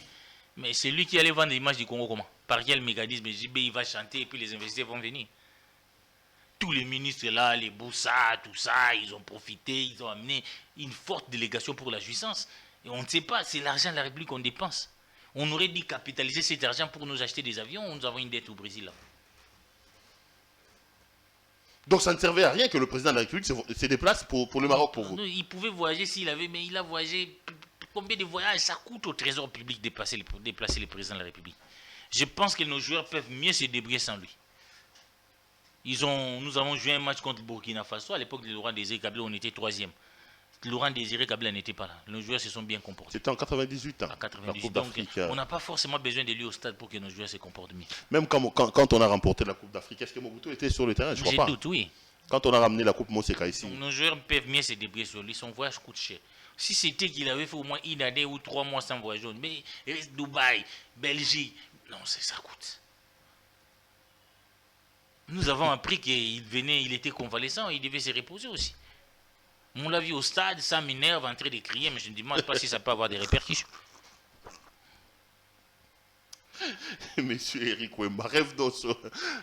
Mais c'est lui qui allait vendre l'image du Congo comment? Par quel mécanisme? JB, il va chanter et puis les investisseurs vont venir. Tous les ministres là, les Boussa, tout ça, ils ont profité, ils ont amené une forte délégation pour la jouissance. Et on ne sait pas, c'est l'argent de la République qu'on dépense. On aurait dû capitaliser cet argent pour nous acheter des avions, nous avons une dette au Brésil là. Donc ça ne servait à rien que le président de la République se déplace pour le Maroc pour vous? Non, il pouvait voyager s'il avait, mais il a voyagé. Combien de voyages ça coûte au trésor public de déplacer le président de la République? Je pense que nos joueurs peuvent mieux se débrouiller sans lui. Nous avons joué un match contre le Burkina Faso. À l'époque de Laurent Désiré Kabila, on était 3e. Laurent Désiré Kabila n'était pas là. Nos joueurs se sont bien comportés. C'était en 98 ans. En 98. Donc, on n'a pas forcément besoin de lui au stade pour que nos joueurs se comportent mieux. Même quand on a remporté la Coupe d'Afrique, est-ce que Mobutu était sur le terrain? Je crois pas. J'ai doute, oui. Quand on a ramené la Coupe Moseka ici. Donc, nos joueurs peuvent mieux se débrouiller sur lui. Son voyage coûte cher. Si c'était qu'il avait fait au moins une année ou 3 mois sans voyage, mais il reste Dubaï, Belgique, non, ça coûte. Nous avons appris il était convalescent, il devait se reposer aussi. On l'a vu au stade, ça m'énerve en train de crier, mais je ne demande pas si ça peut avoir des répercussions. Monsieur Eric Wemba, rêve dans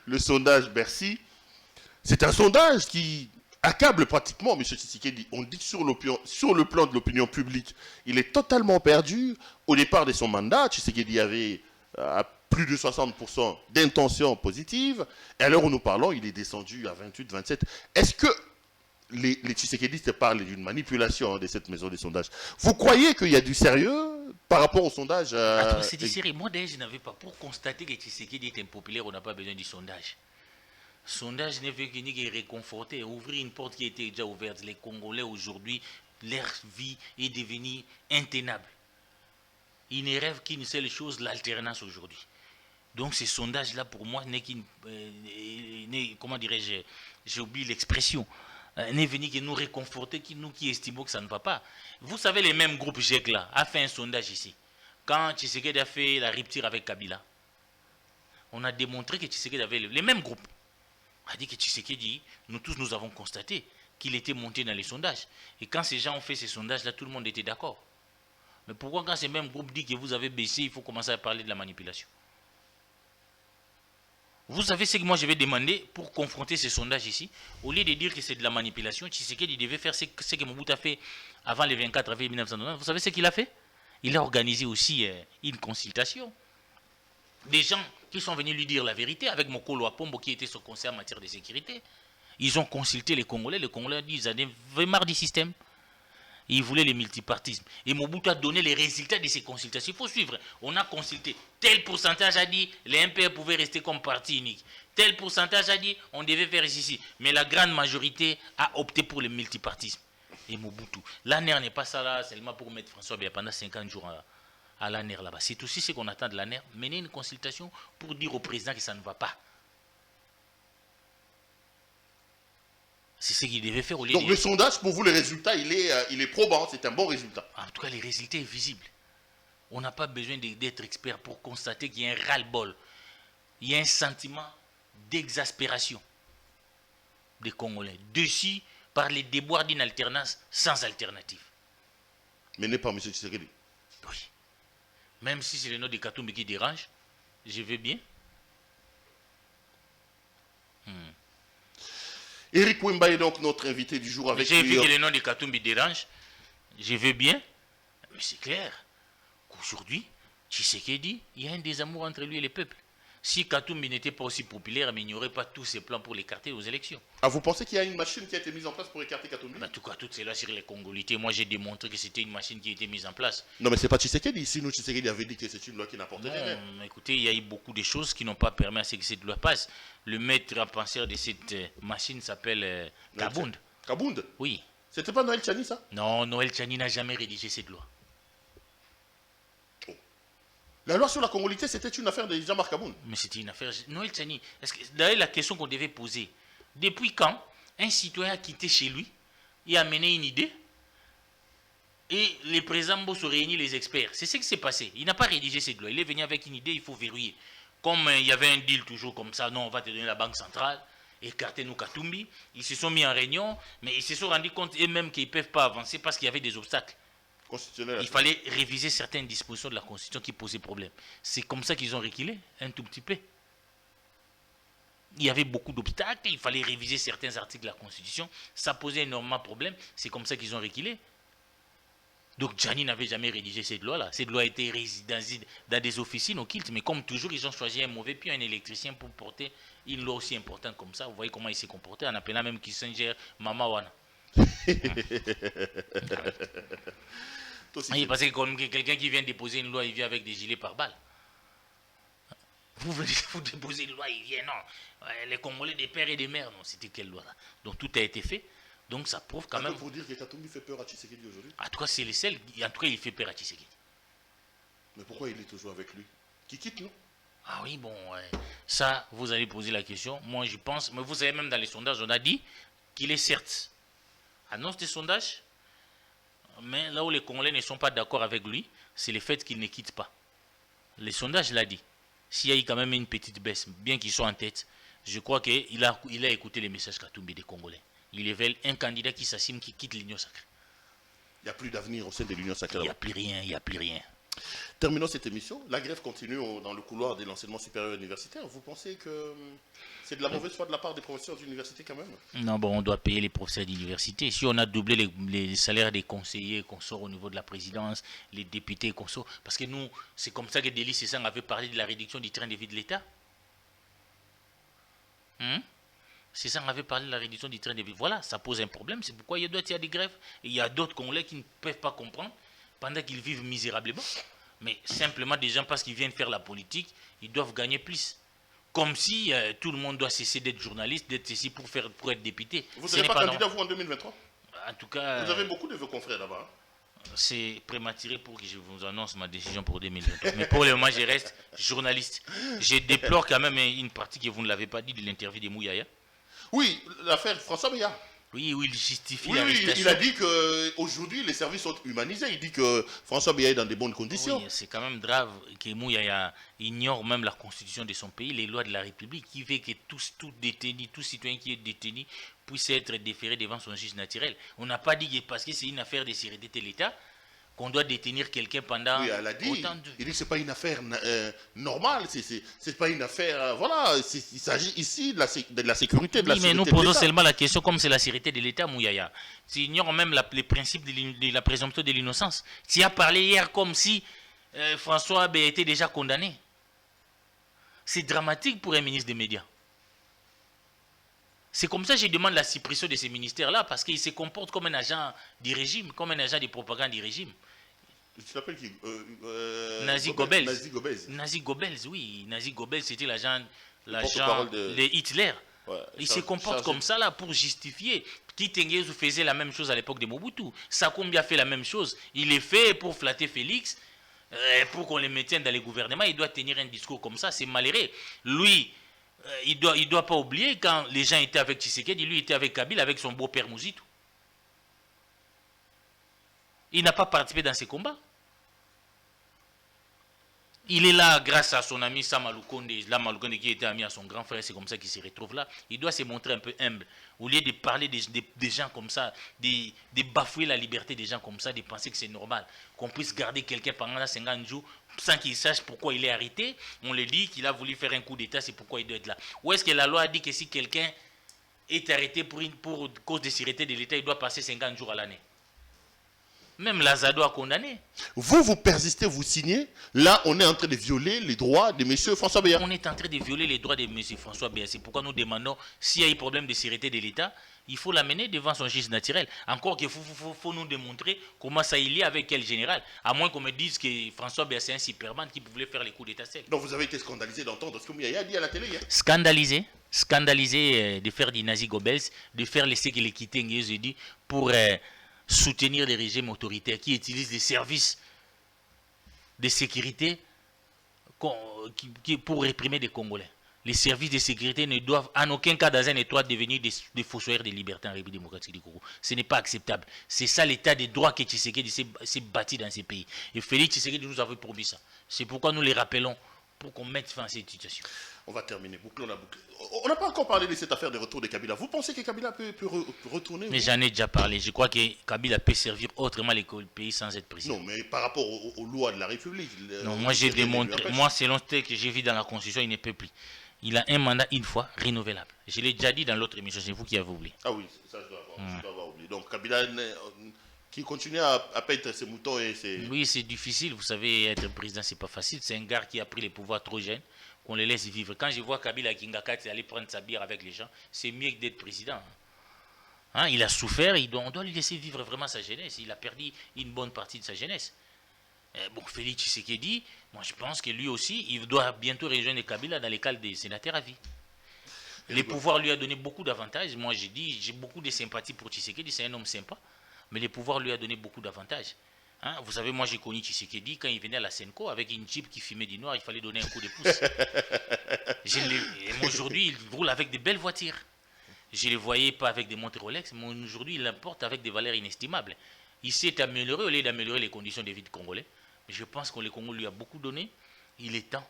le sondage Bercy. C'est un sondage qui accable pratiquement M. Tshisekedi. On dit que sur le plan de l'opinion publique, il est totalement perdu. Au départ de son mandat, Tshisekedi avait plus de 60% d'intentions positives. Et à l'heure où nous parlons, il est descendu à 28, 27. Est-ce que les Tshisekedistes parlent d'une manipulation de cette maison de sondage? Vous croyez qu'il y a du sérieux par rapport au sondage Attends, c'est du sérieux. Moi, d'ailleurs, je n'avais pas. Pour constater que Tshisekedi est impopulaire, on n'a pas besoin du sondage. Sondage n'est fait que réconforter, ouvrir une porte qui était déjà ouverte. Les Congolais aujourd'hui, leur vie est devenue intenable. Ils ne rêvent qu'une seule chose, l'alternance aujourd'hui. Donc ce sondage-là, pour moi, n'est qu'une... comment dirais-je, j'ai oublié l'expression, n'est venu que nous réconforter, nous qui estimons que ça ne va pas. Vous savez, les mêmes groupes GEC là, a fait un sondage ici. Quand Tshisekedi a fait la rupture avec Kabila, on a démontré que Tshisekedi avait... Les mêmes groupes a dit que Tshisekedi, nous tous, nous avons constaté qu'il était monté dans les sondages. Et quand ces gens ont fait ces sondages-là, tout le monde était d'accord. Mais pourquoi quand ces mêmes groupes disent que vous avez baissé, il faut commencer à parler de la manipulation? Vous savez ce que moi je vais demander pour confronter ces sondages ici? Au lieu de dire que c'est de la manipulation, Tshisekedi devait faire ce que Mobutu a fait avant le 24 avril 1990. Vous savez ce qu'il a fait? Il a organisé aussi une consultation. Des gens qui sont venus lui dire la vérité, avec Mokolo Apombo qui était son conseiller en matière de sécurité. Ils ont consulté les Congolais ont dit qu'ils en avaient marre du système. Ils voulaient le multipartisme. Et Mobutu a donné les résultats de ces consultations. Il faut suivre. On a consulté. Tel pourcentage a dit les MPR pouvaient rester comme parti unique. Tel pourcentage a dit on devait faire ici. Mais la grande majorité a opté pour le multipartisme. Et Mobutu. L'ANER n'est pas ça là seulement pour mettre François Biya pendant 50 jours à l'ANER là-bas. C'est aussi ce qu'on attend de l'ANER. Mener une consultation pour dire au président que ça ne va pas. C'est ce qu'il devait faire au lieu. Donc le sondage, pour vous, le résultat, il est probant, c'est un bon résultat. En tout cas, le résultat est visible. On n'a pas besoin d'être expert pour constater qu'il y a un ras-le-bol. Il y a un sentiment d'exaspération des Congolais, déçus par les déboires d'une alternance sans alternative. Mené par M. Tshisekedi. Oui. Même si c'est le nom de Katumbi qui dérange, je veux bien. Eric Wemba est donc notre invité du jour avec J'ai vu que le nom de Katumbi dérange. Je veux bien. Mais c'est clair qu'aujourd'hui, Tshisekedi, il y a un désamour entre lui et le peuple. Si Katumbi n'était pas aussi populaire, mais il n'y aurait pas tous ces plans pour l'écarter aux élections. Ah, vous pensez qu'il y a une machine qui a été mise en place pour écarter Katumbi? En tout cas, tout cela sur les Congolités. Moi, j'ai démontré que c'était une machine qui a été mise en place. Non, mais c'est pas Tshisekedi. Sinon, Tshisekedi avait dit que c'est une loi qui n'apportait rien. Non, écoutez, il y a eu beaucoup de choses qui n'ont pas permis à ce que cette loi passe. Le maître à penseur de cette machine s'appelle Kabound. Kabound? Oui. C'était pas Noël Tchani, ça? Non, Noël Tchani n'a jamais rédigé cette loi. La loi sur la Congolité, c'était une affaire de Jean-Marc Kabound. Mais c'était une affaire... Noël Tchani, d'ailleurs, la question qu'on devait poser, depuis quand un citoyen a quitté chez lui et a mené une idée et les présidents se réunissent les experts? C'est ce qui s'est passé. Il n'a pas rédigé cette loi. Il est venu avec une idée, il faut verrouiller. Comme il y avait un deal toujours comme ça, non, on va te donner la banque centrale, écartez-nous Katumbi. Ils se sont mis en réunion, mais ils se sont rendus compte eux-mêmes qu'ils ne peuvent pas avancer parce qu'il y avait des obstacles. Il fallait réviser certaines dispositions de la Constitution qui posaient problème. C'est comme ça qu'ils ont reculé, un tout petit peu. Il y avait beaucoup d'obstacles, il fallait réviser certains articles de la Constitution. Ça posait énormément de problèmes, c'est comme ça qu'ils ont reculé. Donc Tchani n'avait jamais rédigé cette loi-là. Cette loi a été résidée dans des officines au Kilt, mais comme toujours, ils ont choisi un mauvais pied, un électricien pour porter une loi aussi importante comme ça. Vous voyez comment il s'est comporté, en appelant même Kissinger Mama Wana. Oui, parce que comme quelqu'un qui vient déposer une loi, il vient avec des gilets pare-balles. Vous déposez une loi, il vient, non. Les Congolais des pères et des mères, non, c'était quelle loi là? Donc tout a été fait. Donc ça prouve quand même... Pour dire que Katumbi fait peur à Tshisekedi aujourd'hui. En tout cas, c'est le seul. En tout cas, il fait peur à Tshisekedi. Mais pourquoi il est toujours avec lui? Qui quitte, non? Ah oui, bon, ça, vous allez poser la question. Moi, je pense, mais vous savez, même dans les sondages, on a dit qu'il est certes annonce des sondages, mais là où les Congolais ne sont pas d'accord avec lui, c'est le fait qu'il ne quitte pas. Les sondages l'ont dit. S'il y a eu quand même une petite baisse, bien qu'ils soient en tête, je crois qu'il a écouté les messages Katumbi des Congolais. Ils veulent un candidat qui s'assume, qui quitte l'Union sacrée. Il n'y a plus d'avenir au sein de l'Union sacrée. Il n'y a plus rien, il n'y a plus rien. Terminons cette émission. La grève continue dans le couloir de l'enseignement supérieur universitaire. Vous pensez que c'est de la mauvaise foi de la part des professeurs d'université quand même? Non, bon, on doit payer les professeurs d'université. Si on a doublé les salaires des conseillers qu'on sort au niveau de la présidence, les députés qu'on sort, parce que nous, c'est comme ça que Delis Sessang avait parlé de la réduction du train de vie de l'État. Sessang avait parlé de la réduction du train de vie. Voilà, ça pose un problème. C'est pourquoi il y a des grèves. Et il y a d'autres Congolais qui ne peuvent pas comprendre pendant qu'ils vivent misérablement. Mais simplement des gens, parce qu'ils viennent faire la politique, ils doivent gagner plus. Comme si tout le monde doit cesser d'être journaliste, d'être ici pour être député. Vous ne serez pas candidat, vous, en 2023? En tout cas... Vous avez beaucoup de vos confrères là-bas. C'est prématuré pour que je vous annonce ma décision pour 2023. Mais pour le moment, je reste journaliste. Je déplore quand même une partie que vous ne l'avez pas dit de l'interview de Mouyaya. Oui, l'affaire François Meillat. Oui, où il justifie l'arrestation. Il a dit qu'aujourd'hui, les services sont humanisés. Il dit que François Meillat est dans de bonnes conditions. Oui, c'est quand même grave que Mouyaya ignore même la constitution de son pays, les lois de la République, qui veut que tout détenu, tout citoyen qui est détenu puisse être déféré devant son juge naturel. On n'a pas dit que parce que c'est une affaire de sécurité de l'État qu'on doit détenir quelqu'un pendant autant de... Il dit que ce n'est pas une affaire normale, c'est pas une affaire... voilà, il s'agit ici de la sécurité de la sécurité de l'État. Mais nous posons seulement la question comme c'est la sécurité de l'État, Mouyaya. Tu ignores même les principes de la présomption de l'innocence. Tu as parlé hier comme si François avait été déjà condamné. C'est dramatique pour un ministre des médias. C'est comme ça que je demande la suppression de ces ministères-là, parce qu'ils se comportent comme un agent du régime, comme un agent de propagande du régime. Tu l'appelles qui Nazi Goebbels. Nazi Goebbels, oui. Nazi Goebbels, c'était l'agent de Hitler. Ouais, il se comporte comme ça là pour justifier. Kitengez faisait la même chose à l'époque de Mobutu. Sakoumbi a fait la même chose. Il est fait pour flatter Félix, pour qu'on le maintienne dans les gouvernements. Il doit tenir un discours comme ça, c'est malheureux. Lui... il doit pas oublier quand les gens étaient avec Tshisekedi, lui était avec Kabila, avec son beau-père Mouzito. Il n'a pas participé dans ces combats. Il est là grâce à son ami Sam Alukonde, qui était ami à son grand frère, c'est comme ça qu'il se retrouve là. Il doit se montrer un peu humble. Au lieu de parler des gens comme ça, de bafouer la liberté des gens comme ça, de penser que c'est normal, qu'on puisse garder quelqu'un pendant 50 jours sans qu'il sache pourquoi il est arrêté. On le dit qu'il a voulu faire un coup d'État, c'est pourquoi il doit être là. Ou est-ce que la loi a dit que si quelqu'un est arrêté pour cause de sécurité de l'État, il doit passer 50 jours à l'année? Même Lazado a condamné. Vous persistez, vous signez. Là, on est en train de violer les droits de M. François Beya. On est en train de violer les droits de M. François Beya. C'est pourquoi nous demandons, s'il y a eu problème de sécurité de l'État, il faut l'amener devant son juge naturel. Encore qu'il faut nous démontrer comment ça il y a avec quel général. À moins qu'on me dise que François Beya, c'est un superman qui pouvait faire les coups d'État seul. Donc vous avez été scandalisé d'entendre ce que Mouyaya a dit à la télé hier. Scandalisé de faire du Nazi Goebbels, de faire laisser qu'il ait quitté Nguyen pour... soutenir les régimes autoritaires qui utilisent les services de sécurité pour réprimer des Congolais. Les services de sécurité ne doivent en aucun cas dans un État devenir des fossoyeurs de liberté en République démocratique du Congo. Ce n'est pas acceptable. C'est ça l'état des droits que Tshisekedi s'est bâti dans ces pays. Et Félix Tshisekedi nous avait promis ça. C'est pourquoi nous les rappelons pour qu'on mette fin à cette situation. On va terminer, bouclons la boucle. On n'a pas encore parlé de cette affaire de retour de Kabila. Vous pensez que Kabila peut retourner? Mais j'en ai déjà parlé. Je crois que Kabila peut servir autrement les pays sans être président. Non, mais par rapport aux lois de la République. Non, moi j'ai démontré. Moi, selon ce que j'ai vu dans la Constitution, il ne peut plus. Il a un mandat une fois renouvelable. Je l'ai déjà dit dans l'autre émission. C'est vous qui avez oublié. Ah oui, ça je dois avoir oublié. Donc Kabila qui continue à paître ses moutons et ses... Oui, c'est difficile. Vous savez, être président, c'est pas facile. C'est un gars qui a pris les pouvoirs trop jeune, qu'on les laisse vivre. Quand je vois Kabila Kingakati aller prendre sa bière avec les gens, c'est mieux que d'être président. Hein, il a souffert, on doit lui laisser vivre vraiment sa jeunesse. Il a perdu une bonne partie de sa jeunesse. Bon, Félix Tshisekedi, moi je pense que lui aussi, il doit bientôt rejoindre Kabila dans les cadres des sénateurs à vie. Les pouvoirs lui a donné beaucoup d'avantages. Moi, j'ai dit, j'ai beaucoup de sympathie pour Tshisekedi, c'est un homme sympa. Mais les pouvoirs lui a donné beaucoup d'avantages. Hein? Vous savez, moi, j'ai connu Tshisekedi quand il venait à la Senco avec une Jeep qui fumait du noir, il fallait donner un coup de pouce. Aujourd'hui, il roule avec de belles voitures. Je ne le voyais pas avec des montres Rolex, mais aujourd'hui, il l'importe avec des valeurs inestimables. Il s'est amélioré au lieu d'améliorer les conditions de vie des Congolais. Mais je pense que le Congo lui a beaucoup donné. Il est temps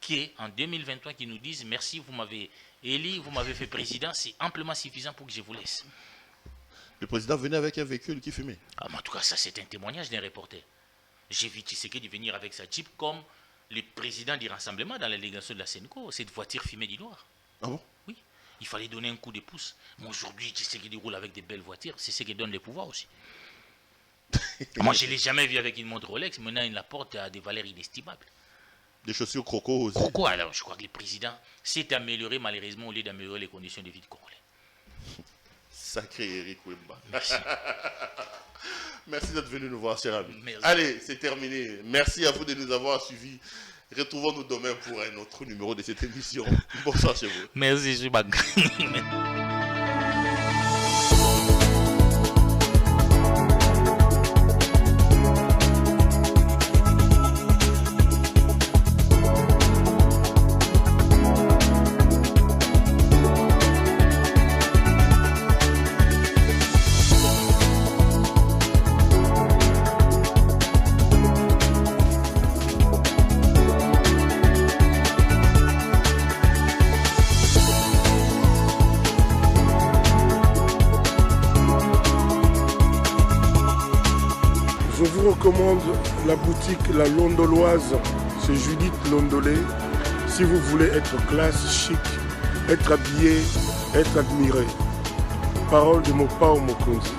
qu'en 2023, qu'ils nous disent merci, vous m'avez élu, vous m'avez fait président, c'est amplement suffisant pour que je vous laisse. Le président venait avec un véhicule qui fumait. Ah, mais en tout cas, ça c'est un témoignage d'un reporter. J'ai vu Tshisekedi venir avec sa Jeep comme le président du rassemblement dans la délégation de la Senco. Cette voiture fumée du noir. Ah bon? Oui. Il fallait donner un coup de pouce. Mais aujourd'hui, Tshisekedi roule avec des belles voitures. C'est ce qui donne le pouvoir aussi. Moi, je ne l'ai jamais vu avec une montre Rolex. Maintenant, il l'apporte à des valeurs inestimables. Des chaussures croco aussi. Croco, alors, je crois que le président s'est amélioré malheureusement au lieu d'améliorer les conditions de vie du Congolais. Sacré Eric Wimba. Merci. Merci d'être venu nous voir, cher ami. Merci. Allez, c'est terminé. Merci à vous de nous avoir suivis. Retrouvons-nous demain pour un autre numéro de cette émission. Bonsoir chez vous. Merci, je suis pas. Je vous recommande la boutique La Londoloise, c'est Judith Londolé. Si vous voulez être classe, chic, être habillé, être admiré. Parole de Mopao Mokonzi.